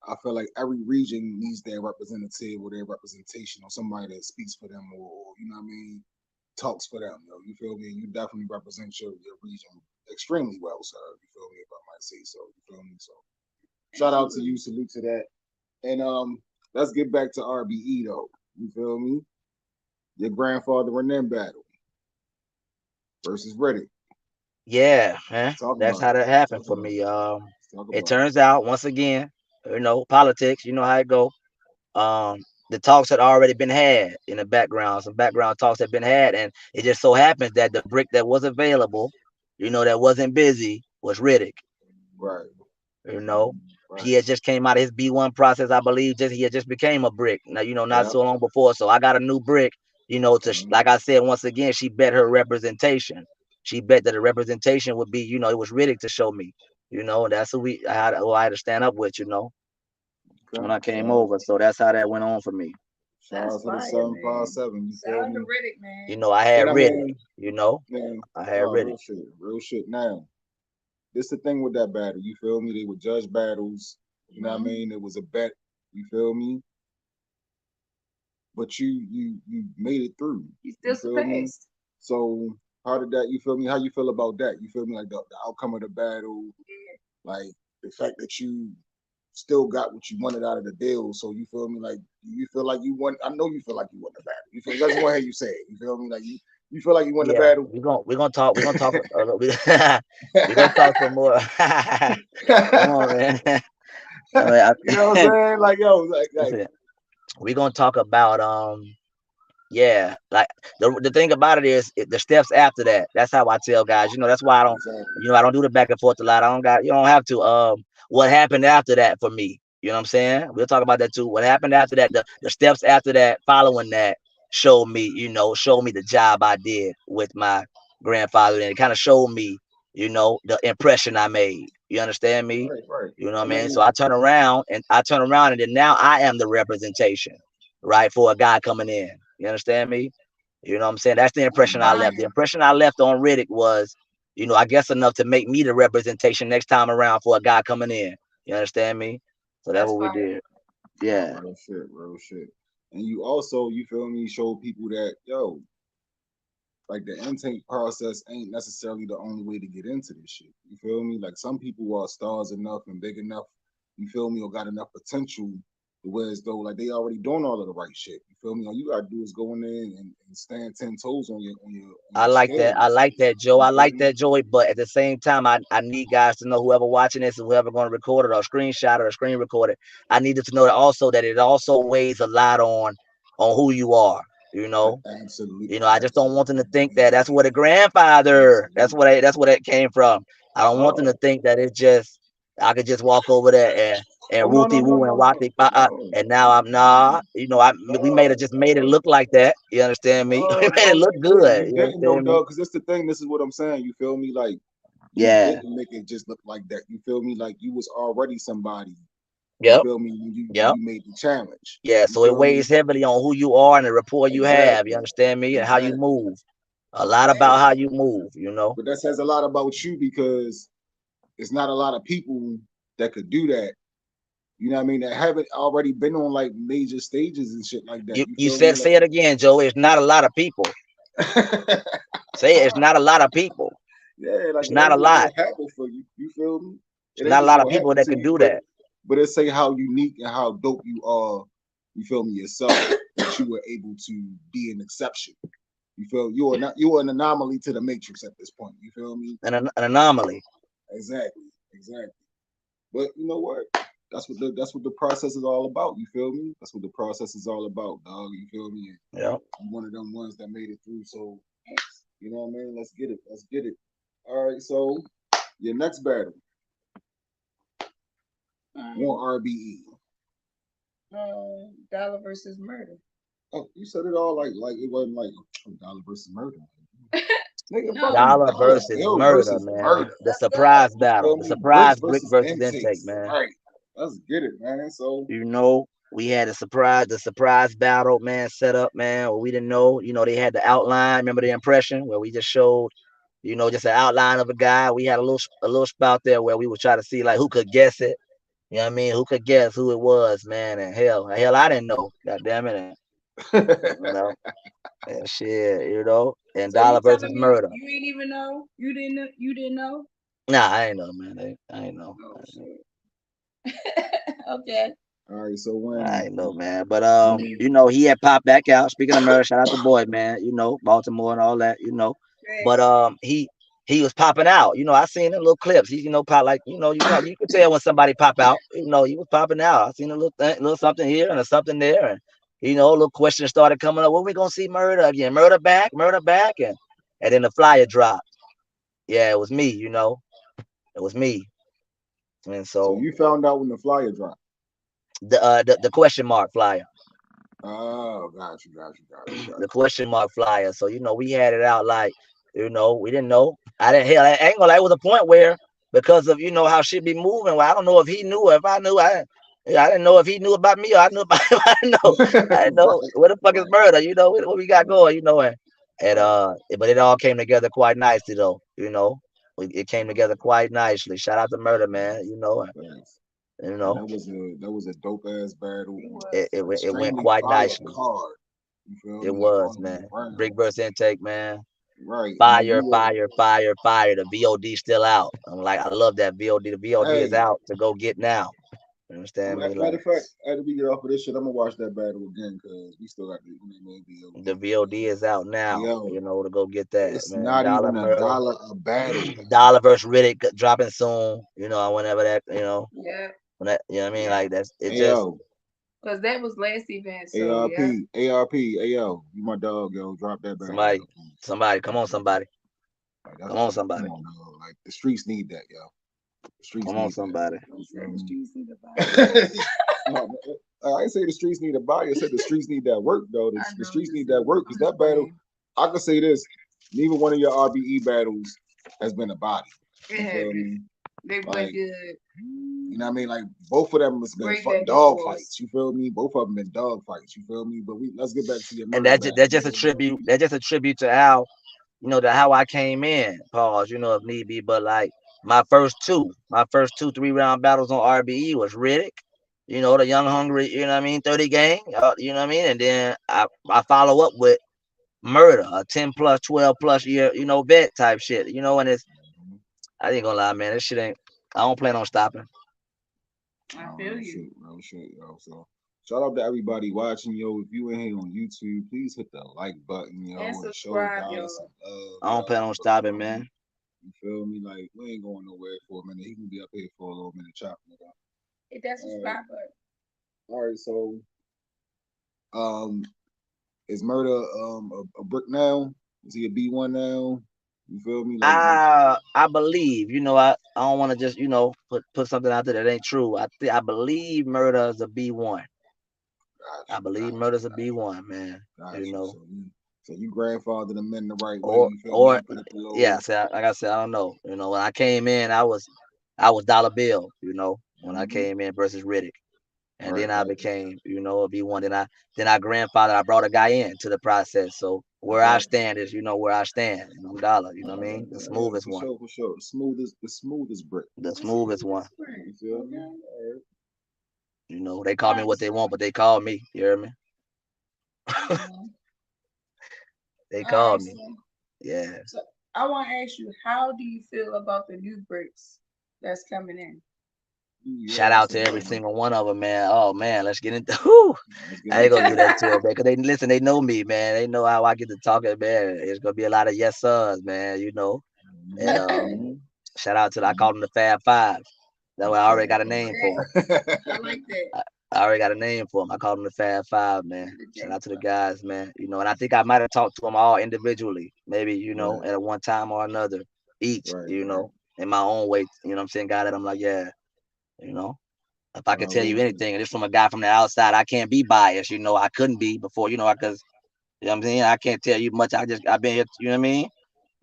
[SPEAKER 4] I feel like every region needs their representative or their representation or somebody that speaks for them or you know what I mean, talks for them, yo. You feel me? You definitely represent your region extremely well, sir. You feel me? If I might say so. You feel me? So shout out to you, salute to that. And let's get back to RBE though. You feel me? Your grandfather in them battle versus Riddick.
[SPEAKER 7] Yeah, man.
[SPEAKER 4] Talk
[SPEAKER 7] That's
[SPEAKER 4] about
[SPEAKER 7] how
[SPEAKER 4] it.
[SPEAKER 7] that
[SPEAKER 4] Let's
[SPEAKER 7] happened
[SPEAKER 4] talk
[SPEAKER 7] for
[SPEAKER 4] about
[SPEAKER 7] me.
[SPEAKER 4] it. Let's talk
[SPEAKER 7] It
[SPEAKER 4] about it.
[SPEAKER 7] turns out once again, politics, you know how it go. The talks had already been had in the background. Some background talks had been had, and it just so happens that the Bricc that was available, that wasn't busy, was Riddick.
[SPEAKER 4] Right.
[SPEAKER 7] You know, he
[SPEAKER 4] Right.
[SPEAKER 7] had just came out of his B1 process, I believe. He had just became a Bricc. Now, not
[SPEAKER 4] Yep.
[SPEAKER 7] so long before. So I got a new Bricc.
[SPEAKER 4] Mhm.
[SPEAKER 7] Like I said once again, she bet her representation. She bet that the representation would be, it was Riddick to show me. That's who I had to stand up with.
[SPEAKER 4] Okay.
[SPEAKER 7] When I came
[SPEAKER 4] Shout out,
[SPEAKER 7] over. So that's how that went on for me.
[SPEAKER 4] shout
[SPEAKER 1] That's
[SPEAKER 4] out to the
[SPEAKER 1] fire, man.
[SPEAKER 4] 757. You
[SPEAKER 1] Shout
[SPEAKER 4] feel
[SPEAKER 1] out to
[SPEAKER 4] me?
[SPEAKER 1] Riddick, man.
[SPEAKER 7] I had
[SPEAKER 4] And I
[SPEAKER 7] Riddick.
[SPEAKER 4] mean, man,
[SPEAKER 7] I had
[SPEAKER 4] oh,
[SPEAKER 7] Riddick.
[SPEAKER 4] real shit, real shit. Now, this the thing with that battle. You feel me? They would judge battles. You know what I mean? It was a bet. You feel me? But you made it through.
[SPEAKER 1] You
[SPEAKER 4] You
[SPEAKER 1] still
[SPEAKER 4] feel me?
[SPEAKER 1] surpassed.
[SPEAKER 4] So how did that? You feel me? How you feel about that? You feel me? Like the outcome of the battle, like the fact that you still got what you wanted out of the deal. So you feel me? Like you feel like you won. I know you feel like you won the battle. You feel. I just want to hear you say it. You feel me? Like you feel like you won the
[SPEAKER 7] Yeah,
[SPEAKER 4] battle.
[SPEAKER 7] we're gonna talk a little bit. We're gonna talk some more. Come on, man. All right,
[SPEAKER 4] You know what I'm saying? Like yo, like
[SPEAKER 7] listen, we're gonna talk about yeah, like the thing about it is the steps after that. That's how I tell guys. That's why I don't.
[SPEAKER 4] exactly.
[SPEAKER 7] I don't do the back and forth a lot. I don't got. You don't have to. What happened after that for me? You know what I'm saying? We'll talk about that too. What happened after that? The steps after that, following that, showed me. Showed me the job I did with my grandfather, and it kind of showed me. The impression I made. You understand me?
[SPEAKER 4] Right, right.
[SPEAKER 7] You know what
[SPEAKER 4] I
[SPEAKER 7] I mean? So
[SPEAKER 4] mean,
[SPEAKER 7] I turn around, and then now I am the representation, right, for a guy coming in. You understand me? You know what I'm saying? That's the
[SPEAKER 1] I'm
[SPEAKER 7] impression I left. The
[SPEAKER 1] buying.
[SPEAKER 7] impression I left on Riddick was, I guess enough to make me the representation next time around for a guy coming in. You understand me? So that's
[SPEAKER 1] That's
[SPEAKER 7] what we
[SPEAKER 1] fire.
[SPEAKER 7] did. Yeah.
[SPEAKER 4] real shit, real shit. And you also, you feel me, show people that yo, like the intake process ain't necessarily the only way to get into this shit. You feel me? Like some people are stars enough and big enough, you feel me, or got enough potential to where as though like they already doing all of the right shit. You feel me? All you gotta do is go in there and stand 10 toes on
[SPEAKER 7] I
[SPEAKER 4] your
[SPEAKER 7] like that. I
[SPEAKER 4] skills.
[SPEAKER 7] like that, Joe.
[SPEAKER 4] You
[SPEAKER 7] I
[SPEAKER 4] feel
[SPEAKER 7] like
[SPEAKER 4] me?
[SPEAKER 7] that, Joey. But at the same time, I need guys to know, whoever watching this and whoever going to record it or screenshot it or screen record it, I needed to know that it also weighs a lot on who you are. You know,
[SPEAKER 4] Absolutely,
[SPEAKER 7] I just don't want them to think that that's
[SPEAKER 4] absolutely,
[SPEAKER 7] what a grandfather. That's
[SPEAKER 4] absolutely.
[SPEAKER 7] what it came from. I don't want them to
[SPEAKER 4] Oh,
[SPEAKER 7] think that it's just I could just walk over there and
[SPEAKER 4] oh no, no,
[SPEAKER 7] wooty
[SPEAKER 4] no,
[SPEAKER 7] woo and
[SPEAKER 4] no,
[SPEAKER 7] walk
[SPEAKER 4] no,
[SPEAKER 7] the
[SPEAKER 4] no,
[SPEAKER 7] and now I'm nah. We made it
[SPEAKER 4] no,
[SPEAKER 7] just made it look like that. You understand me? We
[SPEAKER 4] no,
[SPEAKER 7] made
[SPEAKER 4] no,
[SPEAKER 7] it look
[SPEAKER 4] you didn't.
[SPEAKER 7] good.
[SPEAKER 4] You
[SPEAKER 7] You
[SPEAKER 4] didn't, though,
[SPEAKER 7] understand me?
[SPEAKER 4] dog. Because that's the thing. This is what I'm saying. You feel me? Like you
[SPEAKER 7] Yeah.
[SPEAKER 4] didn't make it just look like that. You feel me? Like you was already somebody. You
[SPEAKER 7] Yep.
[SPEAKER 4] feel me? When
[SPEAKER 7] Yep.
[SPEAKER 4] you made the challenge.
[SPEAKER 7] Yeah.
[SPEAKER 4] You
[SPEAKER 7] So it
[SPEAKER 4] feel me?
[SPEAKER 7] weighs heavily on who you are and the rapport you have. You
[SPEAKER 4] Exactly.
[SPEAKER 7] understand me? And how you
[SPEAKER 4] Exactly.
[SPEAKER 7] move. A lot about
[SPEAKER 4] And
[SPEAKER 7] how you move.
[SPEAKER 4] but that says a lot about you because it's not a lot of people that could do that. You know what I mean? That haven't already been on like major stages and shit like that.
[SPEAKER 7] You
[SPEAKER 4] You
[SPEAKER 7] you
[SPEAKER 4] feel me?
[SPEAKER 7] said say it again, Joe. It's not a lot of people.
[SPEAKER 4] Like
[SPEAKER 7] Say it. It's not a lot of people.
[SPEAKER 4] yeah, like
[SPEAKER 7] It's
[SPEAKER 4] it
[SPEAKER 7] not
[SPEAKER 4] ain't
[SPEAKER 7] a
[SPEAKER 4] just
[SPEAKER 7] lot.
[SPEAKER 4] gonna happen for you. You feel me?
[SPEAKER 7] It's
[SPEAKER 4] It ain't
[SPEAKER 7] not a
[SPEAKER 4] just
[SPEAKER 7] lot of
[SPEAKER 4] gonna
[SPEAKER 7] people
[SPEAKER 4] happen
[SPEAKER 7] that
[SPEAKER 4] to
[SPEAKER 7] can
[SPEAKER 4] you,
[SPEAKER 7] do that.
[SPEAKER 4] but it say how unique and how dope you are. You feel me yourself that you were able to be an exception. You feel you are an anomaly to the matrix at this point. You feel me?
[SPEAKER 7] An anomaly.
[SPEAKER 4] Exactly, exactly. But you know what? That's what the process is all about. You feel me? That's what the process is all about, dog. You feel me? And
[SPEAKER 7] Yeah.
[SPEAKER 4] I'm one of them ones that made it through. So you know what I mean? Let's get it. Let's get it. All right. So your next battle, want RBE.
[SPEAKER 1] Dollar versus murder.
[SPEAKER 4] Oh, you said it all like it wasn't like Dollar versus Murder. Nigga,
[SPEAKER 1] No,
[SPEAKER 4] fucking
[SPEAKER 7] Dollar
[SPEAKER 4] Dollar
[SPEAKER 7] versus
[SPEAKER 4] Bill
[SPEAKER 7] murder,
[SPEAKER 4] versus
[SPEAKER 7] man.
[SPEAKER 4] Murder.
[SPEAKER 7] The
[SPEAKER 1] let's go.
[SPEAKER 7] surprise
[SPEAKER 4] You
[SPEAKER 7] battle.
[SPEAKER 4] feel
[SPEAKER 7] The
[SPEAKER 4] me? Bricc
[SPEAKER 7] surprise Brick
[SPEAKER 4] versus
[SPEAKER 7] versus intake,
[SPEAKER 4] intakes.
[SPEAKER 7] man.
[SPEAKER 4] Right. Let's get it, man. So
[SPEAKER 7] You know, we had the surprise battle, man, set up, man. Where we didn't know, they had the outline. Remember the impression where we just showed, just an outline of a guy. We had a little spot there where we would try to see like who could guess it. You know what I mean? Who could guess who it was, man? And hell, I didn't know. God damn it. And, you know, and shit, and
[SPEAKER 1] So you
[SPEAKER 7] Dollar
[SPEAKER 1] telling
[SPEAKER 7] versus
[SPEAKER 1] me
[SPEAKER 7] Murder.
[SPEAKER 1] you ain't even know? You didn't know? You didn't know?
[SPEAKER 7] Nah, I ain't know, man. I ain't know.
[SPEAKER 1] Oh shit. Okay.
[SPEAKER 4] all right, so
[SPEAKER 7] I ain't know, man. But
[SPEAKER 4] when
[SPEAKER 7] he had popped back out. Speaking of Murder, shout out to Boy, man. Baltimore and all that. But
[SPEAKER 1] Thanks.
[SPEAKER 7] he was popping out. I seen the little clips. He, pop like, you could tell when somebody pop out. He was popping out. I seen a little something here and a something there, and a little question started coming up. When we gonna see Murder again? Murder back, and then the flyer dropped. Yeah, it was me. It was me. And
[SPEAKER 4] so
[SPEAKER 7] so
[SPEAKER 4] you found out when the flyer dropped.
[SPEAKER 7] the question mark flyer.
[SPEAKER 4] Oh, got you.
[SPEAKER 7] The question mark flyer. So we had it out like, we didn't know. I didn't hell. I ain't gonna lie. It was a point where because of how shit be moving. Well, I don't know if he knew or if I knew. I didn't know if he knew about me or I knew about him. I didn't know. I didn't know
[SPEAKER 4] Right,
[SPEAKER 7] what the fuck is
[SPEAKER 4] right,
[SPEAKER 7] Murder. What we got
[SPEAKER 4] right,
[SPEAKER 7] going. And
[SPEAKER 4] right.
[SPEAKER 7] but it all came together quite nicely though. It came together quite nicely. Shout out to Murder, man.
[SPEAKER 4] Thanks.
[SPEAKER 7] You
[SPEAKER 4] Yeah,
[SPEAKER 7] know,
[SPEAKER 4] that was a dope ass battle.
[SPEAKER 1] It
[SPEAKER 7] it,
[SPEAKER 1] was.
[SPEAKER 7] it, went- it went
[SPEAKER 4] Extremely
[SPEAKER 7] quite
[SPEAKER 4] fire
[SPEAKER 7] nicely.
[SPEAKER 4] card. You feel
[SPEAKER 7] It
[SPEAKER 4] me? Like all
[SPEAKER 7] was,
[SPEAKER 4] the way
[SPEAKER 7] man. Brick
[SPEAKER 4] around.
[SPEAKER 7] versus intake, man.
[SPEAKER 4] Right. And then
[SPEAKER 7] Fire,
[SPEAKER 4] you were,
[SPEAKER 7] fire, fire, fire. The VOD still out. I'm like, I love that VOD. The VOD is
[SPEAKER 4] hey,
[SPEAKER 7] out to go get now. You understand me?
[SPEAKER 4] matter
[SPEAKER 7] Like
[SPEAKER 4] of fact, after we get off of this shit, I'm gonna watch that battle again because we still got the maybe
[SPEAKER 7] the VOD is out
[SPEAKER 4] hey
[SPEAKER 7] now.
[SPEAKER 4] yo,
[SPEAKER 7] To go get that,
[SPEAKER 4] it's
[SPEAKER 7] man.
[SPEAKER 4] not
[SPEAKER 7] Dollar
[SPEAKER 4] even a
[SPEAKER 7] Murder,
[SPEAKER 4] dollar a battle.
[SPEAKER 7] Dollar versus Riddick dropping soon. Whenever that,
[SPEAKER 1] Yeah.
[SPEAKER 7] when that, you know what I mean? Like that's it.
[SPEAKER 4] Hey
[SPEAKER 7] Just
[SPEAKER 4] yo,
[SPEAKER 1] Because that was last event. So
[SPEAKER 4] ARP,
[SPEAKER 1] yeah.
[SPEAKER 4] ARP, hey yo, you my dog, yo. Drop that battle,
[SPEAKER 7] somebody,
[SPEAKER 4] yo. Please.
[SPEAKER 7] come on, somebody,
[SPEAKER 4] Like
[SPEAKER 7] come on,
[SPEAKER 4] come
[SPEAKER 7] somebody,
[SPEAKER 4] on, dog. Like the streets need that, yo. The streets
[SPEAKER 7] come on,
[SPEAKER 4] need that.
[SPEAKER 7] somebody.
[SPEAKER 1] Don't
[SPEAKER 4] You
[SPEAKER 1] say
[SPEAKER 4] feel
[SPEAKER 1] the
[SPEAKER 4] me?
[SPEAKER 1] streets need to buy.
[SPEAKER 4] No, I didn't say the streets need a body. I said the streets need that work, though. The,
[SPEAKER 1] I
[SPEAKER 4] the
[SPEAKER 1] know.
[SPEAKER 4] streets
[SPEAKER 1] I'm
[SPEAKER 4] need
[SPEAKER 1] just
[SPEAKER 4] that
[SPEAKER 1] saying.
[SPEAKER 4] work because
[SPEAKER 1] I'm
[SPEAKER 4] that
[SPEAKER 1] just
[SPEAKER 4] battle,
[SPEAKER 1] playing.
[SPEAKER 4] I can say this: neither one of your RBE battles has been a body.
[SPEAKER 1] It
[SPEAKER 4] You feel
[SPEAKER 1] happened.
[SPEAKER 4] me?
[SPEAKER 1] They went
[SPEAKER 4] Like,
[SPEAKER 1] good.
[SPEAKER 4] you know what I mean? Like both of them has been
[SPEAKER 1] Great back and
[SPEAKER 4] dog
[SPEAKER 1] forth.
[SPEAKER 4] fights. You feel me? Both of them been dog fights. You feel me? But let's get back to your
[SPEAKER 7] And
[SPEAKER 4] murder battle.
[SPEAKER 7] that's just a tribute. That's just a tribute to how to how I came in. Pause. If need be, but like my first 2 3 round battles on RBE was Riddick. The young hungry. 30 gang. You know what I mean. And then I follow up with Murder, a 10 plus 12 plus year vet type shit. And it's I ain't gonna lie, man. This shit ain't. I don't plan on stopping.
[SPEAKER 1] I feel you.
[SPEAKER 4] Real shit, yo. So shout out to everybody watching, yo. If you in here on YouTube, please hit the like button, yo,
[SPEAKER 1] And
[SPEAKER 4] and show
[SPEAKER 1] subscribe,
[SPEAKER 4] Dollar
[SPEAKER 1] y'all.
[SPEAKER 4] some love,
[SPEAKER 7] I don't
[SPEAKER 4] yo.
[SPEAKER 7] plan on stopping, man.
[SPEAKER 4] You feel me? Like we ain't going nowhere for a minute. He can be up here for a little minute chopping it up.
[SPEAKER 1] Hit that subscribe button.
[SPEAKER 4] All right, so um, is Murder a brick now? Is he a B1 now? You feel me? Like
[SPEAKER 7] I believe, I don't want to just, put something out there that ain't true. I believe Murder is a B1. I believe Murder's a B1, man.
[SPEAKER 4] got you. So you grandfather them in the right way.
[SPEAKER 7] Or
[SPEAKER 4] You feel me?
[SPEAKER 7] or
[SPEAKER 4] You put up a little,
[SPEAKER 7] yeah, so like I said, I don't know. When I came in, I was Dollar Bill, when I came in versus Riddick. And then I became, a B1. Then I grandfather, I brought a guy in to the process. So where I stand is, where I stand. And I'm Dollar, you know what I mean? The smoothest one.
[SPEAKER 4] For sure. The smoothest brick.
[SPEAKER 7] The smoothest one.
[SPEAKER 4] You feel me? All right.
[SPEAKER 7] They call me what they want, but they call me. You hear me? They call me. Yeah.
[SPEAKER 1] So I want to ask you, how do you feel about the new bricks that's coming in?
[SPEAKER 7] Shout out to every single one of them, man. Oh man, let's get into. Whew. I ain't gonna get into it, man. Cause they know me, man. They know how I get to talking, man. It's gonna be a lot of yes sirs, man. And shout out to I call them the Fab Five. That's what I already got a name for them.
[SPEAKER 1] I like that.
[SPEAKER 7] I already got a name for them. I call them the Fab Five, man. Shout out to the guys, man. And I think I might have talked to them all individually, maybe at one time or another, each, in my own way. You know what I'm saying? Got it. I'm like, yeah. If I could tell you anything, and it's from a guy from the outside, I can't be biased. I couldn't be before, because what I'm saying, I can't tell you much. I've been here, you know what I mean?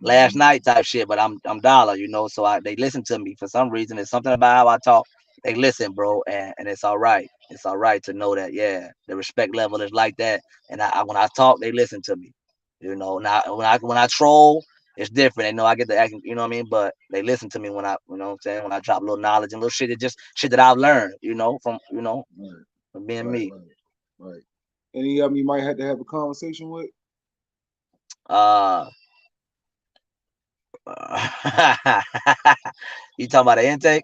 [SPEAKER 7] Last night type shit, but I'm Dollar, so they listen to me for some reason. It's something about how I talk. they listen, bro, and it's all right. It's all right to know that, yeah, the respect level is like that. And when I talk, they listen to me. Now when I troll, it's different. They know I get the acting, you know what I mean? But they listen to me when what I'm saying, when I drop a little knowledge and little shit that just shit that I've learned,
[SPEAKER 4] Right,
[SPEAKER 7] from being
[SPEAKER 4] right,
[SPEAKER 7] me.
[SPEAKER 4] right. Any of them you might have to have a conversation with?
[SPEAKER 7] Uh you talking about the intake?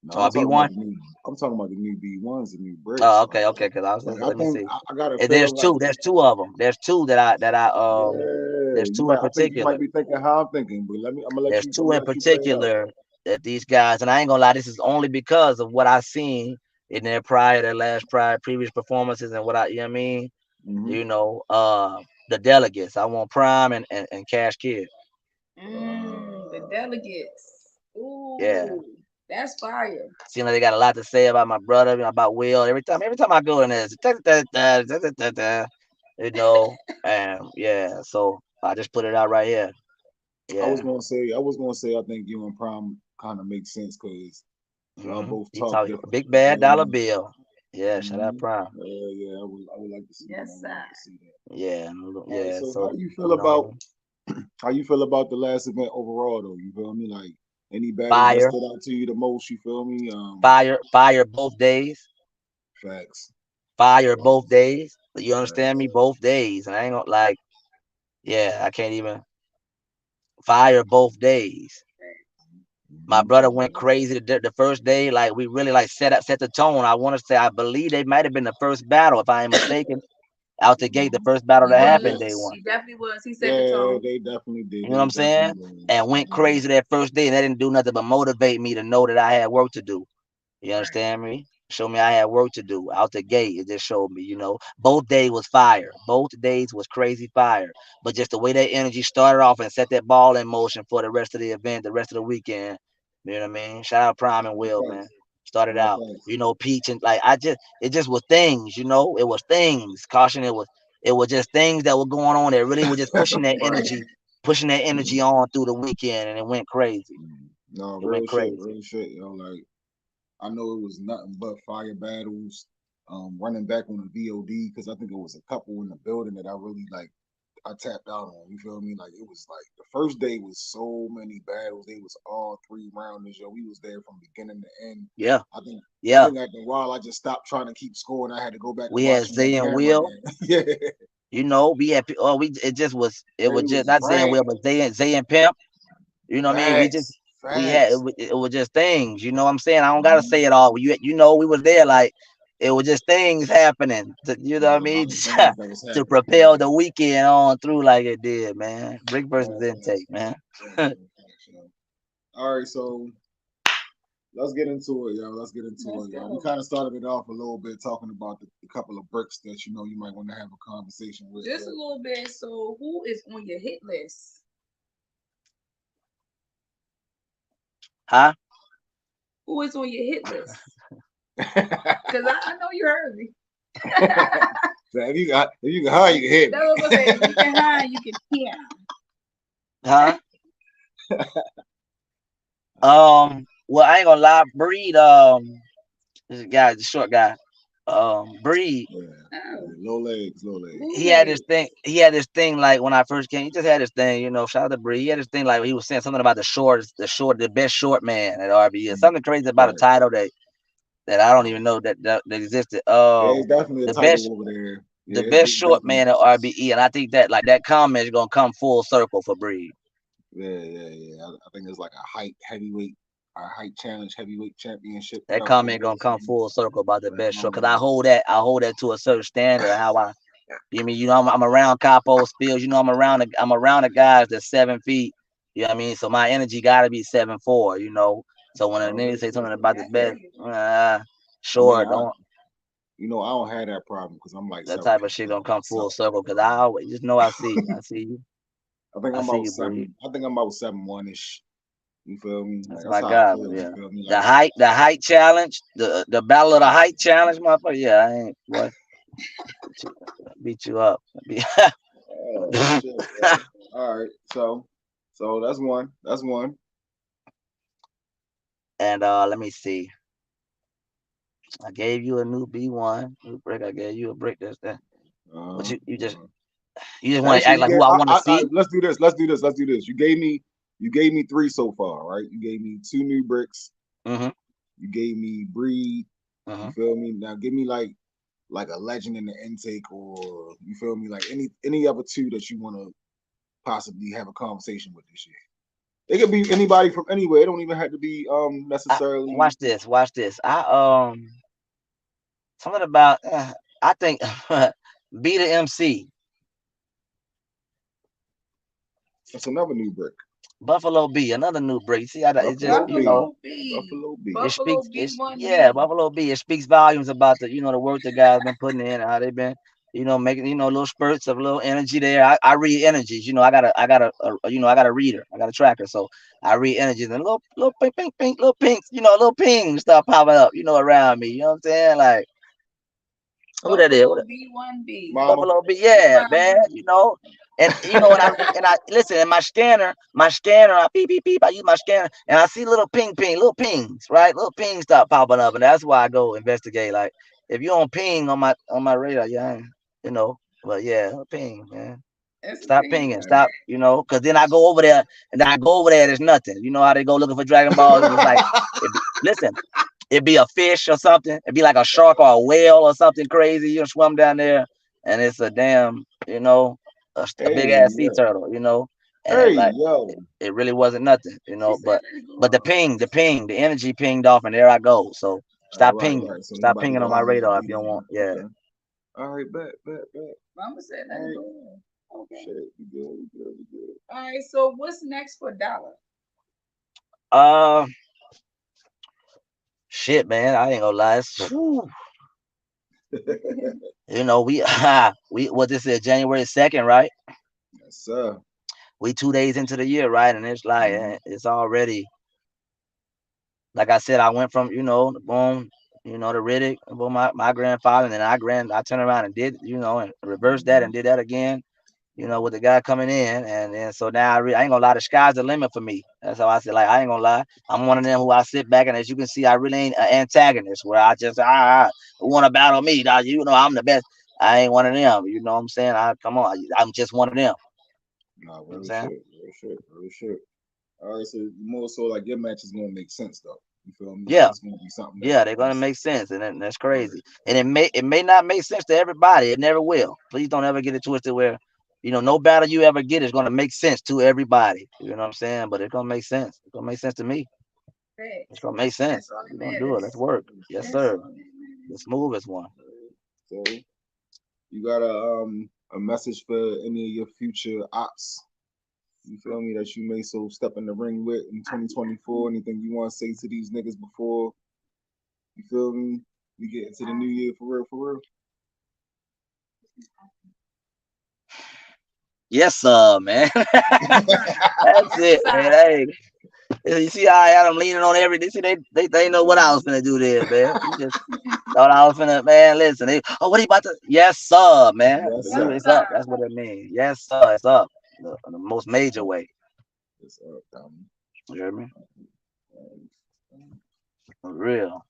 [SPEAKER 4] No,
[SPEAKER 7] Or
[SPEAKER 4] I'm talking about
[SPEAKER 7] B1?
[SPEAKER 4] the new. I'm talking about the new B1s, the new
[SPEAKER 7] Oh,
[SPEAKER 4] bricks.
[SPEAKER 7] okay, okay. Because I was
[SPEAKER 4] Like I
[SPEAKER 7] let me
[SPEAKER 4] think
[SPEAKER 7] see.
[SPEAKER 4] I got a
[SPEAKER 7] There's
[SPEAKER 4] feeling like
[SPEAKER 7] two. There's two of them. There's two
[SPEAKER 4] yeah,
[SPEAKER 7] there's
[SPEAKER 4] you
[SPEAKER 7] two in
[SPEAKER 4] might. I think you
[SPEAKER 7] particular.
[SPEAKER 4] might be thinking how I'm thinking, but I'm gonna let
[SPEAKER 7] There's
[SPEAKER 4] you. I'm
[SPEAKER 7] two
[SPEAKER 4] gonna
[SPEAKER 7] in
[SPEAKER 4] let you play it out.
[SPEAKER 7] particular that these guys, and I ain't gonna lie, this is only because of what I seen in their previous performances and what I, you know what I mean?
[SPEAKER 4] Mm-hmm.
[SPEAKER 7] The delegates. I want Prime and Cash Kid.
[SPEAKER 1] The delegates.
[SPEAKER 7] Yeah.
[SPEAKER 1] Ooh, that's fire.
[SPEAKER 7] Seems like they got a lot to say about my brother, about Will. Every time I go in there, and yeah, so I just put it out right here. Yeah.
[SPEAKER 4] I was gonna say, I think you and Prime kind of makes sense because y'all both
[SPEAKER 7] He
[SPEAKER 4] talk
[SPEAKER 7] talk
[SPEAKER 4] different.
[SPEAKER 7] big
[SPEAKER 4] You
[SPEAKER 7] bad
[SPEAKER 4] feel
[SPEAKER 7] dollar
[SPEAKER 4] me?
[SPEAKER 7] bill. Yeah, shout out
[SPEAKER 4] Mm-hmm.
[SPEAKER 7] Prime.
[SPEAKER 4] Yeah, I would like to see that. I
[SPEAKER 1] Yes,
[SPEAKER 4] would
[SPEAKER 1] sir.
[SPEAKER 4] like to see that.
[SPEAKER 7] Yeah,
[SPEAKER 4] All right,
[SPEAKER 7] yeah.
[SPEAKER 4] so
[SPEAKER 7] So
[SPEAKER 4] how you feel about the last event overall though? You feel me? Like any battles that
[SPEAKER 7] fire,
[SPEAKER 4] stood out to you the most? You feel me?
[SPEAKER 7] fire both days,
[SPEAKER 4] Facts,
[SPEAKER 7] fire both days. You understand
[SPEAKER 4] facts.
[SPEAKER 7] me? Both days, and I ain't gonna like. Yeah, I can't even fire both days. My
[SPEAKER 4] Mm-hmm.
[SPEAKER 7] brother went crazy the first day. Like we really like set the tone. I want to say I believe they might have been the first battle, if I ain't mistaken, out the gate. The first battle
[SPEAKER 1] He
[SPEAKER 7] that happened, day
[SPEAKER 1] was.
[SPEAKER 7] one.
[SPEAKER 1] He definitely was. He set the
[SPEAKER 4] Yeah,
[SPEAKER 1] tone.
[SPEAKER 4] they definitely did.
[SPEAKER 7] You know what
[SPEAKER 4] They
[SPEAKER 7] I'm saying?
[SPEAKER 4] definitely did.
[SPEAKER 7] And went crazy that first day, and that didn't do nothing but motivate me to know that I had work to do. You
[SPEAKER 1] Right.
[SPEAKER 7] understand me? Show me I had work to do out the gate. It just showed me, both days was fire. Both days was crazy fire. But just the way that energy started off and set that ball in motion for the rest of the event, the rest of the weekend. You know what I mean? Shout out Prime and
[SPEAKER 4] No
[SPEAKER 7] Will, man.
[SPEAKER 4] thanks.
[SPEAKER 7] Started
[SPEAKER 4] No
[SPEAKER 7] out,
[SPEAKER 4] thanks.
[SPEAKER 7] Peach and like it just was things, it was things. Caution, it was just things that were going on that really were just
[SPEAKER 4] Right.
[SPEAKER 7] pushing that energy on through the weekend, and it went crazy.
[SPEAKER 4] No,
[SPEAKER 7] It went crazy.
[SPEAKER 4] real shit. Like I know it was nothing but fire battles. Running back on the VOD because I think it was a couple in the building that I really like. I tapped out on. You feel me? Like it was like the first day was so many battles. They was all 3 rounders. Yo, we was there from beginning to end.
[SPEAKER 7] Yeah.
[SPEAKER 4] I think
[SPEAKER 7] Yeah.
[SPEAKER 4] after a while I just stopped trying to keep scoring. I had to go back and
[SPEAKER 7] We had
[SPEAKER 4] watch on
[SPEAKER 7] Zay and
[SPEAKER 4] camera
[SPEAKER 7] Will.
[SPEAKER 4] again. Yeah.
[SPEAKER 7] We had it was
[SPEAKER 4] It
[SPEAKER 7] just
[SPEAKER 4] was
[SPEAKER 7] not Zay and Will,
[SPEAKER 4] Frank.
[SPEAKER 7] but Zay and Pimp. You know what I mean?
[SPEAKER 4] Facts.
[SPEAKER 7] We had
[SPEAKER 4] Facts.
[SPEAKER 7] it was just things. You know what I'm saying? I don't gotta
[SPEAKER 4] Mm-hmm.
[SPEAKER 7] say it all. We was there like it was just things happening. You
[SPEAKER 4] It
[SPEAKER 7] know
[SPEAKER 4] was
[SPEAKER 7] what I
[SPEAKER 4] a
[SPEAKER 7] mean?
[SPEAKER 4] lot of things that was
[SPEAKER 7] To
[SPEAKER 4] happening.
[SPEAKER 7] propel the weekend on through like it did, man. Bricc versus
[SPEAKER 4] All facts.
[SPEAKER 7] Intake, man.
[SPEAKER 4] All facts, yo. All right, so let's get into it, yo. Let's get into
[SPEAKER 1] Let's
[SPEAKER 4] it, yo. We
[SPEAKER 1] go.
[SPEAKER 4] kind of started it off a little bit talking about the couple of bricks that you might want to have a conversation with.
[SPEAKER 1] Just a little bit. So, who is on your hit list?
[SPEAKER 7] Huh?
[SPEAKER 1] Who is on your hit list?
[SPEAKER 4] Because
[SPEAKER 1] Because I know you heard me.
[SPEAKER 4] if you can hide, you can hit
[SPEAKER 1] That's
[SPEAKER 4] me.
[SPEAKER 1] what I'm saying. If you can hide, you can hear.
[SPEAKER 7] Huh? Well, I ain't gonna lie, Breed, this guy, the short guy, Breed,
[SPEAKER 4] Yeah.
[SPEAKER 1] Oh,
[SPEAKER 4] Low legs, low legs.
[SPEAKER 1] who
[SPEAKER 7] he had this
[SPEAKER 1] they?
[SPEAKER 7] thing. He had this thing like when I first came. He just had this thing, shout out to Bree. He had this thing like he was saying something about the best short man at RBE. Something crazy about a
[SPEAKER 4] Right.
[SPEAKER 7] title that I don't even know that existed.
[SPEAKER 4] There's definitely a
[SPEAKER 7] The
[SPEAKER 4] title
[SPEAKER 7] best
[SPEAKER 4] over there.
[SPEAKER 7] the
[SPEAKER 4] Yeah,
[SPEAKER 7] best
[SPEAKER 4] it
[SPEAKER 7] short
[SPEAKER 4] definitely.
[SPEAKER 7] man at RBE, and I think that like that comment is gonna come full circle for Bree.
[SPEAKER 4] Yeah. I think it's like a height challenge heavyweight championship
[SPEAKER 7] That
[SPEAKER 4] belt over
[SPEAKER 7] comment
[SPEAKER 4] there.
[SPEAKER 7] gonna come full circle about the
[SPEAKER 4] But,
[SPEAKER 7] best short because I hold that to a certain standard of how I. I'm around Capo Spills. I'm around the guys that's 7 feet. You know what I mean? So my energy gotta be 7'4", So when a
[SPEAKER 4] oh,
[SPEAKER 7] nigga
[SPEAKER 4] real
[SPEAKER 7] say something
[SPEAKER 4] shit.
[SPEAKER 7] about
[SPEAKER 1] I
[SPEAKER 7] the
[SPEAKER 1] feel
[SPEAKER 7] best,
[SPEAKER 1] you.
[SPEAKER 4] I mean,
[SPEAKER 7] sure, don't
[SPEAKER 4] I don't have that problem because I'm like
[SPEAKER 7] that
[SPEAKER 4] seven
[SPEAKER 7] type of
[SPEAKER 4] foot
[SPEAKER 7] shit gonna
[SPEAKER 4] seven
[SPEAKER 7] come full
[SPEAKER 4] myself.
[SPEAKER 7] circle because I always just know I see. I see you.
[SPEAKER 4] I think
[SPEAKER 7] I
[SPEAKER 4] I'm
[SPEAKER 7] see
[SPEAKER 4] about
[SPEAKER 7] you, Bree.
[SPEAKER 4] seven. I think I'm about 7'1" ish. You feel me? Like
[SPEAKER 7] That's
[SPEAKER 4] that's
[SPEAKER 7] my
[SPEAKER 4] how I
[SPEAKER 7] guy,
[SPEAKER 4] feel.
[SPEAKER 7] but
[SPEAKER 4] You
[SPEAKER 7] yeah.
[SPEAKER 4] feel me?
[SPEAKER 7] The
[SPEAKER 4] Like
[SPEAKER 7] height, the height challenge, the battle of the height challenge, motherfucker. Yeah, I ain't boy. Beat you up.
[SPEAKER 4] oh shit, yo. All right, so that's one. That's one.
[SPEAKER 7] And let me see. I gave you a new B1, new brick. I gave you a brick. That's that. But
[SPEAKER 4] Uh,
[SPEAKER 7] you just
[SPEAKER 4] uh.
[SPEAKER 7] want to
[SPEAKER 4] Actually,
[SPEAKER 7] act like who I want to see.
[SPEAKER 4] let's do this. Let's do this. Let's do this. You gave me three so far, right? You gave me two new bricks.
[SPEAKER 7] Mm-hmm.
[SPEAKER 4] You gave me breed.
[SPEAKER 7] Mm-hmm.
[SPEAKER 4] You feel me? Now give me like a legend in the intake, or you feel me? Like any other two that you want to possibly have a conversation with this year. It could be anybody from anywhere. It don't even have to be necessarily.
[SPEAKER 7] Watch this. Watch this. Something about I think be the MC.
[SPEAKER 4] That's another new brick.
[SPEAKER 7] Buffalo B, another new break. See, it's just
[SPEAKER 4] Buffalo B.
[SPEAKER 1] Buffalo B.
[SPEAKER 4] Buffalo B.
[SPEAKER 7] it
[SPEAKER 1] Buffalo
[SPEAKER 7] speaks. It's yeah,
[SPEAKER 1] B1B.
[SPEAKER 7] Buffalo B. It speaks volumes about the work the guys been putting in, how they've been making little spurts of little energy there. I read energies. I got a reader. I got a tracker, so I read energies and little pink, little pinks. Little pings start popping up. Around me. You know what I'm saying? Like who that is?
[SPEAKER 1] Buffalo B1B.
[SPEAKER 4] Mama.
[SPEAKER 7] Buffalo B,
[SPEAKER 1] Hey,
[SPEAKER 7] yeah, man,
[SPEAKER 1] mama.
[SPEAKER 7] and and I listen, and my scanner, I beep beep beep, I use my scanner, and I see little little pings, right? Little pings start popping up, and that's why I go investigate. Like if you don't ping on my radar, yeah, but yeah, ping, man.
[SPEAKER 1] That's a
[SPEAKER 7] Stop
[SPEAKER 1] thing.
[SPEAKER 7] pinging, stop, because then I go over there, and then I go over there, there's nothing. You know how they go looking for Dragon Balls, and it's like, listen, it'd be a fish or something. It'd be like a shark or a whale or something crazy. You swim down there, and it's a damn, a
[SPEAKER 4] Hey,
[SPEAKER 7] big ass sea
[SPEAKER 4] yeah.
[SPEAKER 7] turtle, and
[SPEAKER 4] Hey,
[SPEAKER 7] like
[SPEAKER 4] yo.
[SPEAKER 7] it really wasn't nothing,
[SPEAKER 1] She said, let's
[SPEAKER 7] but
[SPEAKER 1] go.
[SPEAKER 7] the energy pinged off, and there I go. So
[SPEAKER 4] All
[SPEAKER 7] stop
[SPEAKER 4] right,
[SPEAKER 7] pinging,
[SPEAKER 4] right. So you
[SPEAKER 7] stop
[SPEAKER 4] about to
[SPEAKER 7] pinging
[SPEAKER 4] go
[SPEAKER 7] on my
[SPEAKER 4] out there and
[SPEAKER 7] radar if
[SPEAKER 4] do
[SPEAKER 7] you don't want.
[SPEAKER 4] that.
[SPEAKER 7] Yeah,
[SPEAKER 4] Okay. All right, bet.
[SPEAKER 1] Mama said,
[SPEAKER 4] All
[SPEAKER 1] let's
[SPEAKER 4] right.
[SPEAKER 1] go. Okay.
[SPEAKER 4] Shit, we good.
[SPEAKER 1] All right. So what's next for Dolla?
[SPEAKER 7] uh, shit, man, I ain't gonna lie. We we what this is January 2nd, right?
[SPEAKER 4] Yes, sir.
[SPEAKER 7] We 2 days into the year, right? And it's like
[SPEAKER 4] Mm-hmm.
[SPEAKER 7] it's already like I said, I went from boom, the Riddick, boom, my grandfather, and then I turned around and did and reversed that and did that again, with the guy coming in, and then so now I ain't gonna lie, the sky's the limit for me. That's how I said, like I ain't gonna lie, I'm one of them who I sit back and as you can see, I really ain't an antagonist where I just who want to battle me, dog, I'm the best. I ain't one of them. You know what I'm saying? Come on, I'm just one of them.
[SPEAKER 4] Nah,
[SPEAKER 7] You know what I'm
[SPEAKER 4] real
[SPEAKER 7] saying?
[SPEAKER 4] shit, real shit, real shit. All right, so more so like your match is gonna make sense though. You feel me? Like
[SPEAKER 7] Yeah.
[SPEAKER 4] it's gonna be something that
[SPEAKER 7] Yeah, they're gonna
[SPEAKER 4] is
[SPEAKER 7] make sense, and that's
[SPEAKER 4] right.
[SPEAKER 7] crazy. And it may not make sense to everybody. It never will. Please don't ever get it twisted where, no battle you ever get is gonna make sense to everybody. You know what I'm saying? But it's gonna make sense. It's gonna make sense to me. It's
[SPEAKER 1] Facts.
[SPEAKER 7] gonna make
[SPEAKER 1] That's
[SPEAKER 7] sense.
[SPEAKER 1] all that
[SPEAKER 7] We're gonna do it. Let's
[SPEAKER 1] matters.
[SPEAKER 7] work. Yes,
[SPEAKER 1] That's
[SPEAKER 7] sir.
[SPEAKER 1] all that matters.
[SPEAKER 7] The smoothest one.
[SPEAKER 4] So you got a message for any of your future ops. You feel me that you may so step in the ring with in 2024. Anything you want to say to these niggas before you feel me? We get into the new year for real, for real.
[SPEAKER 7] Yes, sir, man. That's it, man. Hey, you see how I had them leaning on everything. See, they know what I was gonna do there, man. You just thought I was finna, man. Listen, what are you about to? Yes, sir, man.
[SPEAKER 4] Yes,
[SPEAKER 1] Yes,
[SPEAKER 4] sir.
[SPEAKER 7] It's up.
[SPEAKER 1] sir.
[SPEAKER 7] That's what it means. Yes, sir. It's up. The most major way.
[SPEAKER 4] It's up, Tommy.
[SPEAKER 7] You hear me? For real.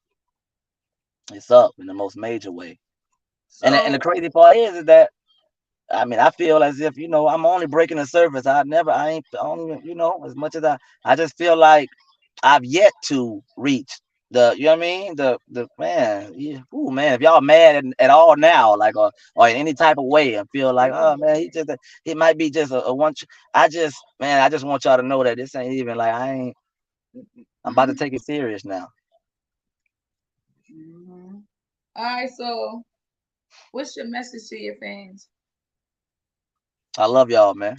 [SPEAKER 7] It's up in the most major way. And the
[SPEAKER 1] So
[SPEAKER 7] crazy part is that I mean I feel as if I'm only breaking the surface. I ain't only as much as I just feel like I've yet to reach what I mean, the man, yeah, ooh, man, if y'all mad at all now, like or in any type of way and feel like, oh man, he might be just a one. I just want y'all to know that this ain't even like I'm about to take it serious now.
[SPEAKER 1] mhm. All right. So what's your message to your fans?
[SPEAKER 7] I love y'all, man.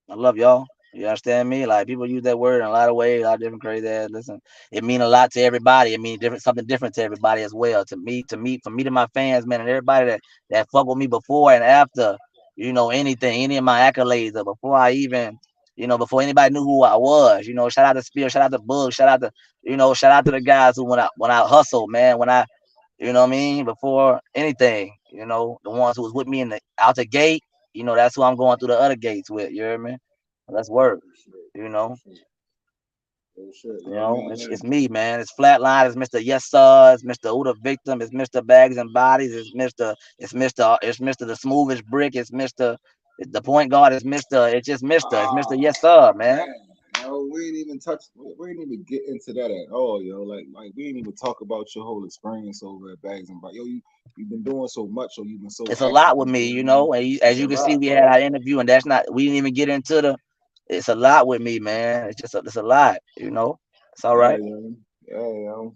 [SPEAKER 7] I love y'all. You understand me? Like people use that word in a lot of ways, a lot of different crazy ass. Listen, it mean a lot to everybody. It mean something different to everybody as well. For me to my fans, man, and everybody that fuck with me before and after, anything, any of my accolades, or before I even, before anybody knew who I was. Shout out to Spear, shout out to Bug, shout out to the guys who when I hustled, man, when I, what I mean, before anything, the ones who was with me in the out the gate, that's who I'm going through the other gates with. You hear me? Let's work, you know.
[SPEAKER 4] Oh shit,
[SPEAKER 7] You
[SPEAKER 4] yo,
[SPEAKER 7] know,
[SPEAKER 4] man.
[SPEAKER 7] it's me, man. It's Flatline. It's Mr. Yes Sir. It's Mr. Who the Victim. It's Mr. Bags and Bodies. It's Mr. The Smoothest Brick. It's the Point Guard. It's just Mr. It's Mr. Yes Sir, man.
[SPEAKER 4] Man, yo, we ain't even touch. We ain't even get into that at all, yo. Like we ain't even talk about your whole experience over at Bags and Bodies. Yo, you've been doing so much, or you've been so
[SPEAKER 7] It's a
[SPEAKER 4] active.
[SPEAKER 7] lot with me,
[SPEAKER 4] You know,
[SPEAKER 7] and as
[SPEAKER 4] it's a
[SPEAKER 7] you can see,
[SPEAKER 4] lot,
[SPEAKER 7] we had
[SPEAKER 4] bro.
[SPEAKER 7] our interview, and we didn't even get into the. It's a lot with me, man. It's a lot. It's all
[SPEAKER 4] Yeah,
[SPEAKER 7] right.
[SPEAKER 4] yo. Yeah, yo.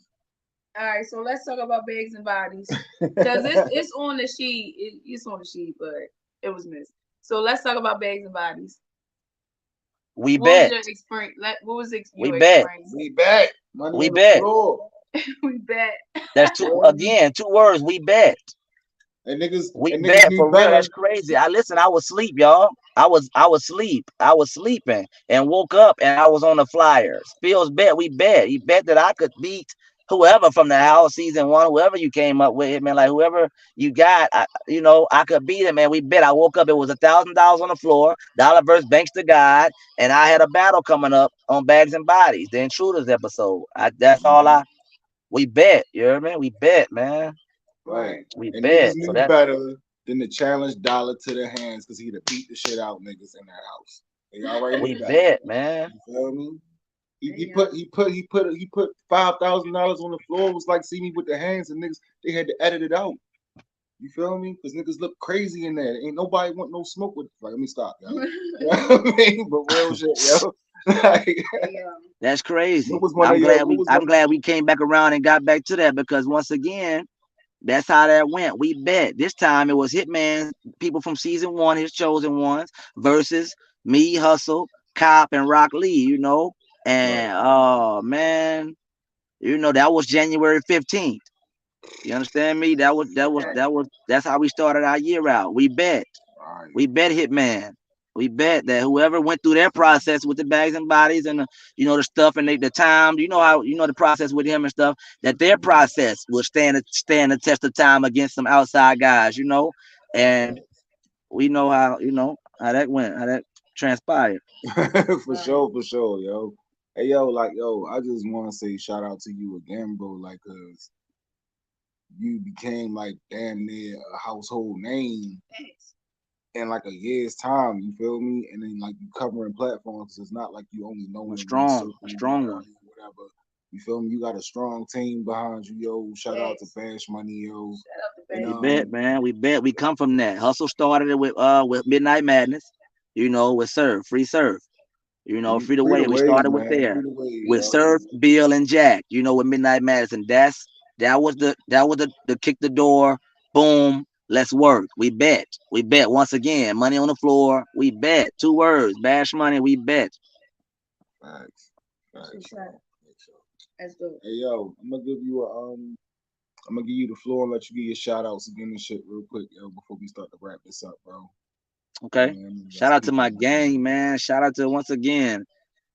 [SPEAKER 1] All right, so let's talk about bags and bodies because it's on the sheet. It's on the sheet, but it was missed. So let's talk about bags and bodies.
[SPEAKER 7] We
[SPEAKER 1] What was
[SPEAKER 7] bet.
[SPEAKER 1] your experience? What was
[SPEAKER 7] We
[SPEAKER 1] your
[SPEAKER 7] bet.
[SPEAKER 1] experience?
[SPEAKER 4] We back. Money
[SPEAKER 7] We
[SPEAKER 4] on the
[SPEAKER 7] bet.
[SPEAKER 4] floor.
[SPEAKER 1] We bet.
[SPEAKER 7] That's
[SPEAKER 4] Yeah.
[SPEAKER 7] two words. We bet. We
[SPEAKER 4] And niggas
[SPEAKER 7] bet
[SPEAKER 4] knew
[SPEAKER 7] for real. That's
[SPEAKER 4] better.
[SPEAKER 7] crazy. I was asleep, y'all. I was sleeping and woke up and I was on the Flyers. Phil's bet. We bet. He bet that I could beat whoever from the house season one, whoever you came up with, man. Like whoever you got, I could beat him, man. We bet. I woke up. It was $1,000 on the floor. Dollar versus Banks to God, and I had a battle coming up on Bags and Bodies, the Intruders episode. That's all
[SPEAKER 4] Mhm.
[SPEAKER 7] I. We bet. You hear me? We bet, man.
[SPEAKER 4] Right.
[SPEAKER 7] We
[SPEAKER 4] And niggas
[SPEAKER 7] bet. So
[SPEAKER 4] knew
[SPEAKER 7] that
[SPEAKER 4] better than to challenge Dollar to their hands because he'd have beat the shit out niggas in that house. They already
[SPEAKER 7] we
[SPEAKER 4] knew that.
[SPEAKER 7] bet, man.
[SPEAKER 4] You feel me? He put $5,000 on the floor. It was like see me with the hands and niggas they had to edit it out. You feel me? Because niggas look crazy in there. Ain't nobody want no smoke with. Like, let me stop, yo. You know what I mean? But real shit, yo. Like,
[SPEAKER 7] That's crazy.
[SPEAKER 4] what was one of your? What was
[SPEAKER 7] I'm
[SPEAKER 4] one?
[SPEAKER 7] glad we came back around and got back to that because once again, that's how that went. We bet. This time it was Hitman, people from season one, his chosen ones, versus me, Hustle, Cop, and Rock Lee.
[SPEAKER 4] Right.
[SPEAKER 7] And oh man, that was January 15th. You understand me?
[SPEAKER 1] Okay.
[SPEAKER 7] That's how we started our year out. We bet.
[SPEAKER 4] All right.
[SPEAKER 7] We bet Hitman. We bet that whoever went through their process with the Bags and Bodies and the stuff and the time, how the process with him and stuff, that their process will stand the test of time against some outside guys. And we know how that went, how that transpired.
[SPEAKER 4] For sure, yo. Hey, yo, I just want to say shout out to you again, bro. Like, cause you became like damn near a household name
[SPEAKER 1] Thanks.
[SPEAKER 4] in like a year's time. You feel me? And then like you covering platforms. It's not like you only know
[SPEAKER 7] A
[SPEAKER 4] in these
[SPEAKER 7] strong,
[SPEAKER 4] circles,
[SPEAKER 7] a strong one.
[SPEAKER 4] whatever. You feel me? You got a strong team behind you, yo. Shout out to
[SPEAKER 1] Thanks.
[SPEAKER 4] Bash Money, yo.
[SPEAKER 1] Shout out to
[SPEAKER 4] And
[SPEAKER 7] We
[SPEAKER 1] Bash
[SPEAKER 7] bet, man. We bet. We come from that. Hustle started it with Midnight Madness, with Serve, Free Serve. Free to
[SPEAKER 4] free the
[SPEAKER 7] Wave. We
[SPEAKER 4] wave,
[SPEAKER 7] started with
[SPEAKER 4] man. Free
[SPEAKER 7] there
[SPEAKER 4] the wave,
[SPEAKER 7] with
[SPEAKER 4] yo.
[SPEAKER 7] Surf, Bill, and Jack. With Midnight Madison. That was the kick the door. Boom. Let's work. We bet. We bet once again. Money on the floor. We bet. 2 words. Bash Money. We bet.
[SPEAKER 4] Facts.
[SPEAKER 1] That's
[SPEAKER 4] Facts,
[SPEAKER 1] what's
[SPEAKER 4] yo.
[SPEAKER 1] up.
[SPEAKER 4] Facts, yo.
[SPEAKER 1] That's dope.
[SPEAKER 4] Hey, yo, I'm gonna give you the floor and let you give your shout outs again and shit real quick, yo, before we start to wrap this up, bro. You
[SPEAKER 7] Okay.
[SPEAKER 4] know what I mean?
[SPEAKER 7] Shout
[SPEAKER 4] Let's
[SPEAKER 7] out to
[SPEAKER 4] keep
[SPEAKER 7] my
[SPEAKER 4] it
[SPEAKER 7] gang, man. Shout out to once again.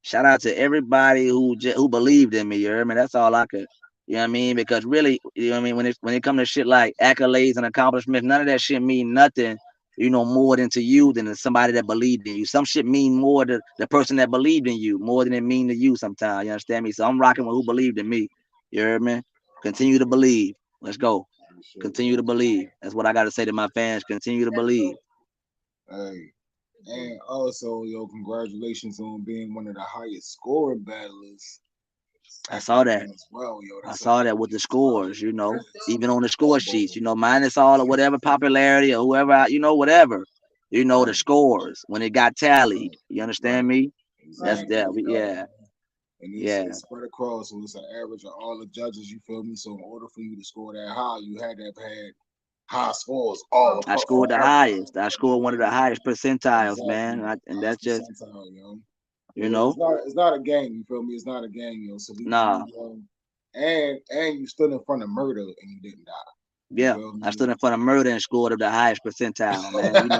[SPEAKER 7] Shout out to everybody who believed in me. You heard me? That's all I could. You know what I mean? Because really, you know what I mean, when it comes to shit like accolades and accomplishments, none of that shit mean nothing. More than to you than to somebody that believed in you. Some shit mean more to the person that believed in you more than it mean to you sometimes. You understand me? So I'm rocking with who believed in me. You heard me? Continue to believe. Let's go.
[SPEAKER 4] for sure,
[SPEAKER 7] Continue to
[SPEAKER 4] bro.
[SPEAKER 7] believe. That's what I got to say to my fans. Continue to
[SPEAKER 1] That's
[SPEAKER 7] believe.
[SPEAKER 1] dope.
[SPEAKER 4] Hey. And also, yo, congratulations on being one of the highest scoring battlers
[SPEAKER 7] I
[SPEAKER 4] at
[SPEAKER 7] saw
[SPEAKER 4] that
[SPEAKER 7] that.
[SPEAKER 4] event as well, yo.
[SPEAKER 7] I
[SPEAKER 4] That's
[SPEAKER 7] saw
[SPEAKER 4] something
[SPEAKER 7] that
[SPEAKER 4] to
[SPEAKER 7] with
[SPEAKER 4] be
[SPEAKER 7] the
[SPEAKER 4] proud
[SPEAKER 7] scores,
[SPEAKER 4] of,
[SPEAKER 1] That's dope.
[SPEAKER 7] even on the score
[SPEAKER 4] both of
[SPEAKER 7] sheets,
[SPEAKER 4] them.
[SPEAKER 7] minus all of whatever popularity or whoever, whatever, the
[SPEAKER 4] Right,
[SPEAKER 7] scores when it got tallied. You understand
[SPEAKER 4] right,
[SPEAKER 7] me? That's
[SPEAKER 1] Right.
[SPEAKER 4] exactly,
[SPEAKER 7] that.
[SPEAKER 1] That's dope.
[SPEAKER 7] Yeah,
[SPEAKER 4] exactly. And
[SPEAKER 7] yeah.
[SPEAKER 4] it's spread across, so it's an average of all the judges. You feel me? So in order for you to score that high, you had to have had high scores all
[SPEAKER 1] Oh,
[SPEAKER 7] I
[SPEAKER 4] across
[SPEAKER 7] scored
[SPEAKER 4] from
[SPEAKER 7] the
[SPEAKER 4] everybody.
[SPEAKER 7] highest. I scored one of the highest percentiles, man.
[SPEAKER 4] Exactly,
[SPEAKER 7] And
[SPEAKER 4] highest
[SPEAKER 7] that's just,
[SPEAKER 4] percentile, yo.
[SPEAKER 7] you
[SPEAKER 4] Yeah,
[SPEAKER 7] know,
[SPEAKER 4] it's not a game. You feel me? It's not a game, yo. Salute to
[SPEAKER 7] nah,
[SPEAKER 4] you, yo. And you stood in front of murder and you didn't die. You
[SPEAKER 7] yeah.
[SPEAKER 4] feel
[SPEAKER 7] I
[SPEAKER 4] me?
[SPEAKER 7] stood in front of murder and scored of the highest percentile, man.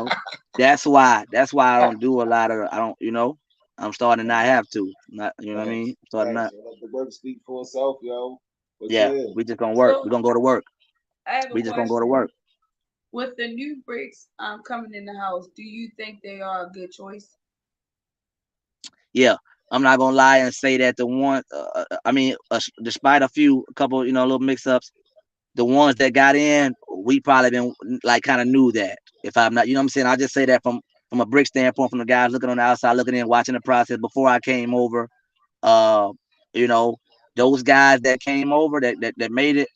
[SPEAKER 7] That's why. That's why I don't do a lot of. I don't. I'm starting to not have to. Not. You know what I
[SPEAKER 4] Facts,
[SPEAKER 7] mean? Starting
[SPEAKER 4] facts.
[SPEAKER 7] not.
[SPEAKER 4] Yo, let the work speak for itself, yo. But
[SPEAKER 7] Yeah.
[SPEAKER 4] yeah,
[SPEAKER 7] We just gonna work.
[SPEAKER 1] so
[SPEAKER 7] We're gonna go to work.
[SPEAKER 1] I have a
[SPEAKER 7] We just gonna go to
[SPEAKER 1] question.
[SPEAKER 7] work.
[SPEAKER 1] With the new bricks coming in the house, do you think they are a good choice?
[SPEAKER 7] Yeah. I'm not gonna lie and say that the one. I mean, despite a couple, little mix-ups, the ones that got in, we probably been like kind of knew that. If I'm not, what I'm saying, I just say that from a Bricc standpoint, from the guys looking on the outside, looking in, watching the process before I came over. Uh, you know, those guys that came over that made it,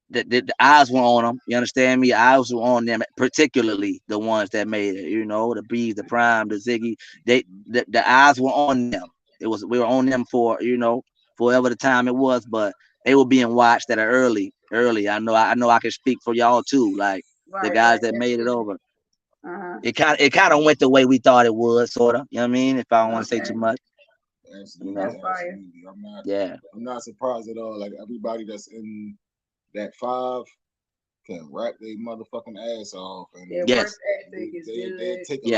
[SPEAKER 7] the eyes were on them. You understand me? Eyes were on them, particularly the ones that made it. The Breeze, the Prime, the Ziggy. The eyes were on them. We were on them for forever the time it was, but they were being watched at an early. I know I can speak for y'all too. Like the guys that made it over. It kind of went the way we thought it would, sort of. You know what I mean? If I don't want to say too much.
[SPEAKER 4] Absolutely, absolutely. I'm not surprised at all. Like everybody that's in that 5 can rap their motherfucking ass off, and
[SPEAKER 7] yes,
[SPEAKER 4] they take a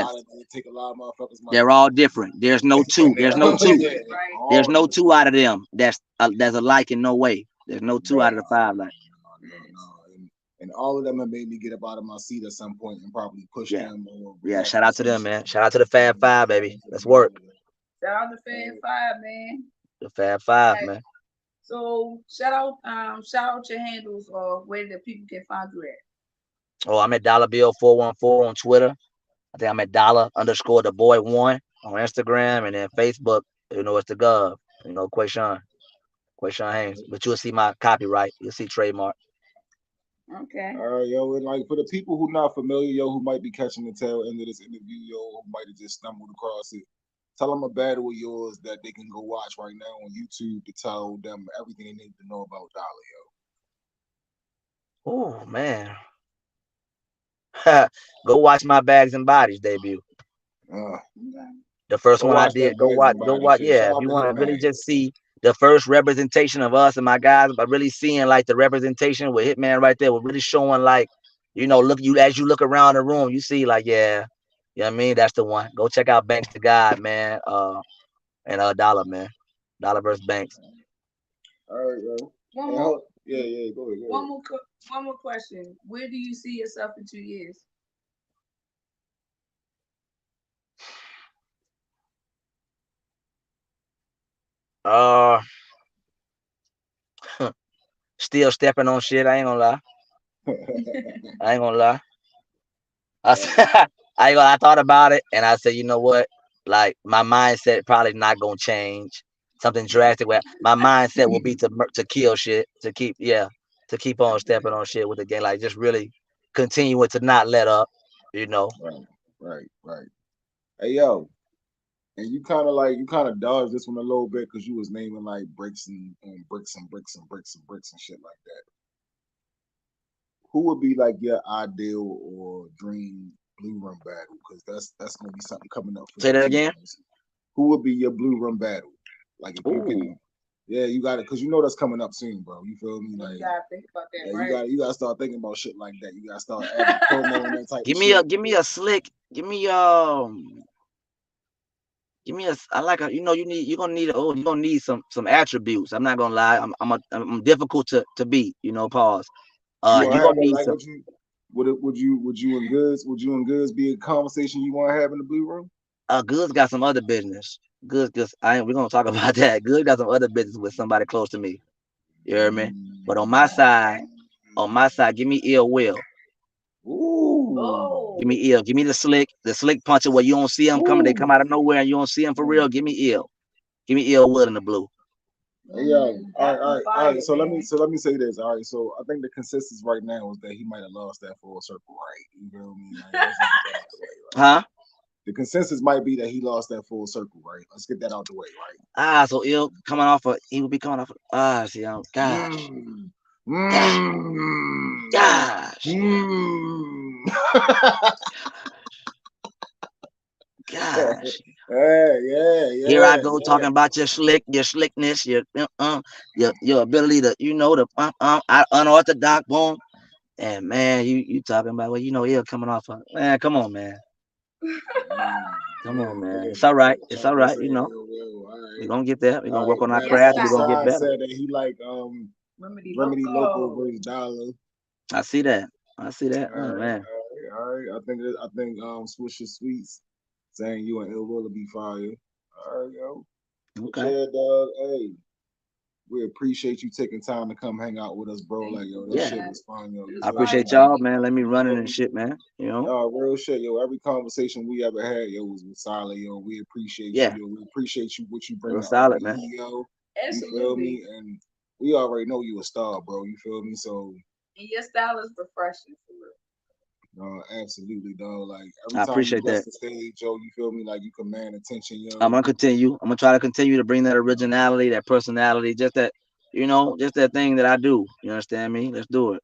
[SPEAKER 4] lot of motherfuckers.
[SPEAKER 7] They're all different. There's no two. There's no two. There's no two out of them. That's alike in no way. There's no two out of the 5 like.
[SPEAKER 4] And all of them have made me get up out of my seat at some point and probably push them.
[SPEAKER 7] Yeah, shout out to them, man. Shout out to the Fab 5, baby. Let's work.
[SPEAKER 1] Shout out to Fab 5, man.
[SPEAKER 7] The Fab 5, man.
[SPEAKER 1] So shout out your handles or where the people can find you at.
[SPEAKER 7] Oh, I'm at Dollar Bill 414 on Twitter. I think I'm at Dollar_the_boy1 on Instagram, and then Facebook. It's the Gov. Quayshawn Haynes. But you'll see my copyright. You'll see trademark.
[SPEAKER 1] Okay.
[SPEAKER 4] All right, yo, and like for the people who not familiar, yo, who might be catching the tail end of this interview, yo, who might have just stumbled across it, tell them a battle of yours that they can go watch right now on YouTube to tell them everything they need to know about Dolla,
[SPEAKER 7] yo. Oh man. Go watch my Bags and Bodies debut. The first one I did. Go watch. Yeah, if you want to really just see the first representation of us and my guys, but really seeing like the representation with Hitman right there, we're really showing like, as you look around the room, you see like, yeah, you know what I mean? That's the one. Go check out Banks to God, man. And Dolla, man. Dolla versus Banks.
[SPEAKER 4] All right, yo. Go ahead.
[SPEAKER 1] One more question. Where do you see yourself in 2 years?
[SPEAKER 7] Still stepping on shit. I ain't gonna lie. I thought about it and I said, you know what? Like my mindset probably not gonna change. Something drastic where my mindset will be to kill shit, to keep on stepping on shit with the game, like just really continuing to not let up,
[SPEAKER 4] Right. Hey yo, and you kind of dodged this one a little bit because you was naming like bricks and bricks and shit like that. Who would be like your ideal or dream Blue Room battle? Because that's gonna be something coming up.
[SPEAKER 7] Say that again.
[SPEAKER 4] Who would be your Blue Room battle? Like if you can, you got it, because that's coming up soon, bro. You feel me? Like
[SPEAKER 1] you gotta think about that, right?
[SPEAKER 4] You gotta start thinking about shit like that. You gotta start adding promo and that type.
[SPEAKER 7] Give me a slick. Give me I like a, you're gonna need some attributes. I'm not gonna lie. I'm difficult to beat. Pause. You gonna need some.
[SPEAKER 4] Would you and Goods be a conversation you want to have in the Blue Room?
[SPEAKER 7] Goods got some other business. We're gonna talk about that. Goods got some other business with somebody close to me. You hear me? But on my side, give me Ill Will.
[SPEAKER 4] Ooh.
[SPEAKER 7] Give me Ill. Give me the slick puncher where you don't see them coming. They come out of nowhere and you don't see them for real. Give me Ill. Give me Ill Will in the blue.
[SPEAKER 4] Yeah. All right. So let me say this. All right. So I think the consensus right now is that he might have lost that full circle, right? You feel me? Like,
[SPEAKER 7] huh?
[SPEAKER 4] The consensus might be that he lost that full circle, right? Let's get that out the way, right?
[SPEAKER 7] So Ill coming off he would be coming off see, gosh. Gosh. Gosh.
[SPEAKER 4] Yeah.
[SPEAKER 7] Here I go talking about your slickness, your ability to, unorthodox, boom. And man, you talking about Ill coming off man, come on, man. Come on, man. It's all right. It's all right, We're gonna get there. We're gonna work on our craft. We're gonna get better.
[SPEAKER 4] Said that he like Remedy Local versus Dolla.
[SPEAKER 7] I see that. Oh, man.
[SPEAKER 4] All right. I think Swisher Sweets saying you and Ill Will be fire. All right, yo.
[SPEAKER 7] Okay.
[SPEAKER 4] Yeah, dog. Hey, we appreciate you taking time to come hang out with us, bro. Like, yo, that shit was fun, yo.
[SPEAKER 7] I appreciate y'all, man. Let me run it and shit, man. You know?
[SPEAKER 4] Real shit, yo. Every conversation we ever had, yo, was solid, yo. We appreciate you, yo. We appreciate you, what you bring
[SPEAKER 7] real
[SPEAKER 4] to
[SPEAKER 7] solid,
[SPEAKER 4] RBE,
[SPEAKER 7] man.
[SPEAKER 4] yo.
[SPEAKER 1] Absolutely.
[SPEAKER 4] You feel me? And we already know you a star, bro. You feel me? So.
[SPEAKER 1] And your style is refreshing for real.
[SPEAKER 4] Absolutely, dog. Like every
[SPEAKER 7] I
[SPEAKER 4] time you
[SPEAKER 7] appreciate
[SPEAKER 4] bless
[SPEAKER 7] that.
[SPEAKER 4] the stage, yo, you feel me? Like you command attention, yo.
[SPEAKER 7] I'm gonna continue. I'm gonna try to continue to bring that originality, that personality, just that, you know, just that thing that I do. You understand me? Let's do it.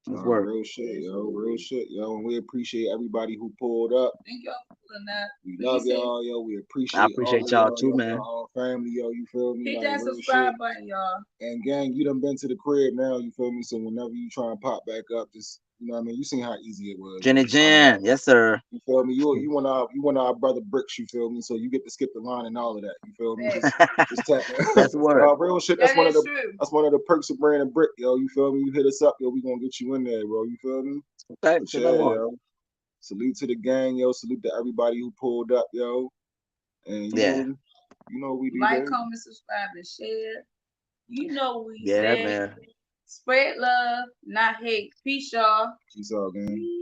[SPEAKER 7] Let's work.
[SPEAKER 4] Real shit, yo. Real shit, yo. And we appreciate everybody who pulled up.
[SPEAKER 1] Thank y'all for pulling up.
[SPEAKER 4] We love y'all, yo. We appreciate
[SPEAKER 7] I appreciate
[SPEAKER 4] all
[SPEAKER 7] y'all
[SPEAKER 4] of
[SPEAKER 7] too,
[SPEAKER 4] y'all,
[SPEAKER 7] man.
[SPEAKER 4] our family, yo. You feel me?
[SPEAKER 1] Hit
[SPEAKER 4] Like,
[SPEAKER 1] that
[SPEAKER 4] real
[SPEAKER 1] subscribe
[SPEAKER 4] shit.
[SPEAKER 1] button, y'all.
[SPEAKER 4] And gang, you done been to the crib now, you feel me? So whenever you try and pop back up, just, you know what I mean? You seen how easy it was.
[SPEAKER 7] Jenny Jen, yes sir.
[SPEAKER 4] You feel me? You one of our brother Bricc, you feel me? So you get to skip the line and all of that. You feel me? Just tap in.
[SPEAKER 7] That's word.
[SPEAKER 4] Real shit. That's one of the perks of branding Bricc, yo. You feel me? You hit us up, yo. We gonna get you in there, bro. You feel me?
[SPEAKER 7] Okay,
[SPEAKER 4] yeah, yo. Salute to the gang, yo. Salute to everybody who pulled up, yo. And you know we do.
[SPEAKER 1] Like, comment, subscribe, and share. You know we
[SPEAKER 7] say.
[SPEAKER 1] Man. Spread love, not hate. Peace, y'all.
[SPEAKER 4] Peace out, gang.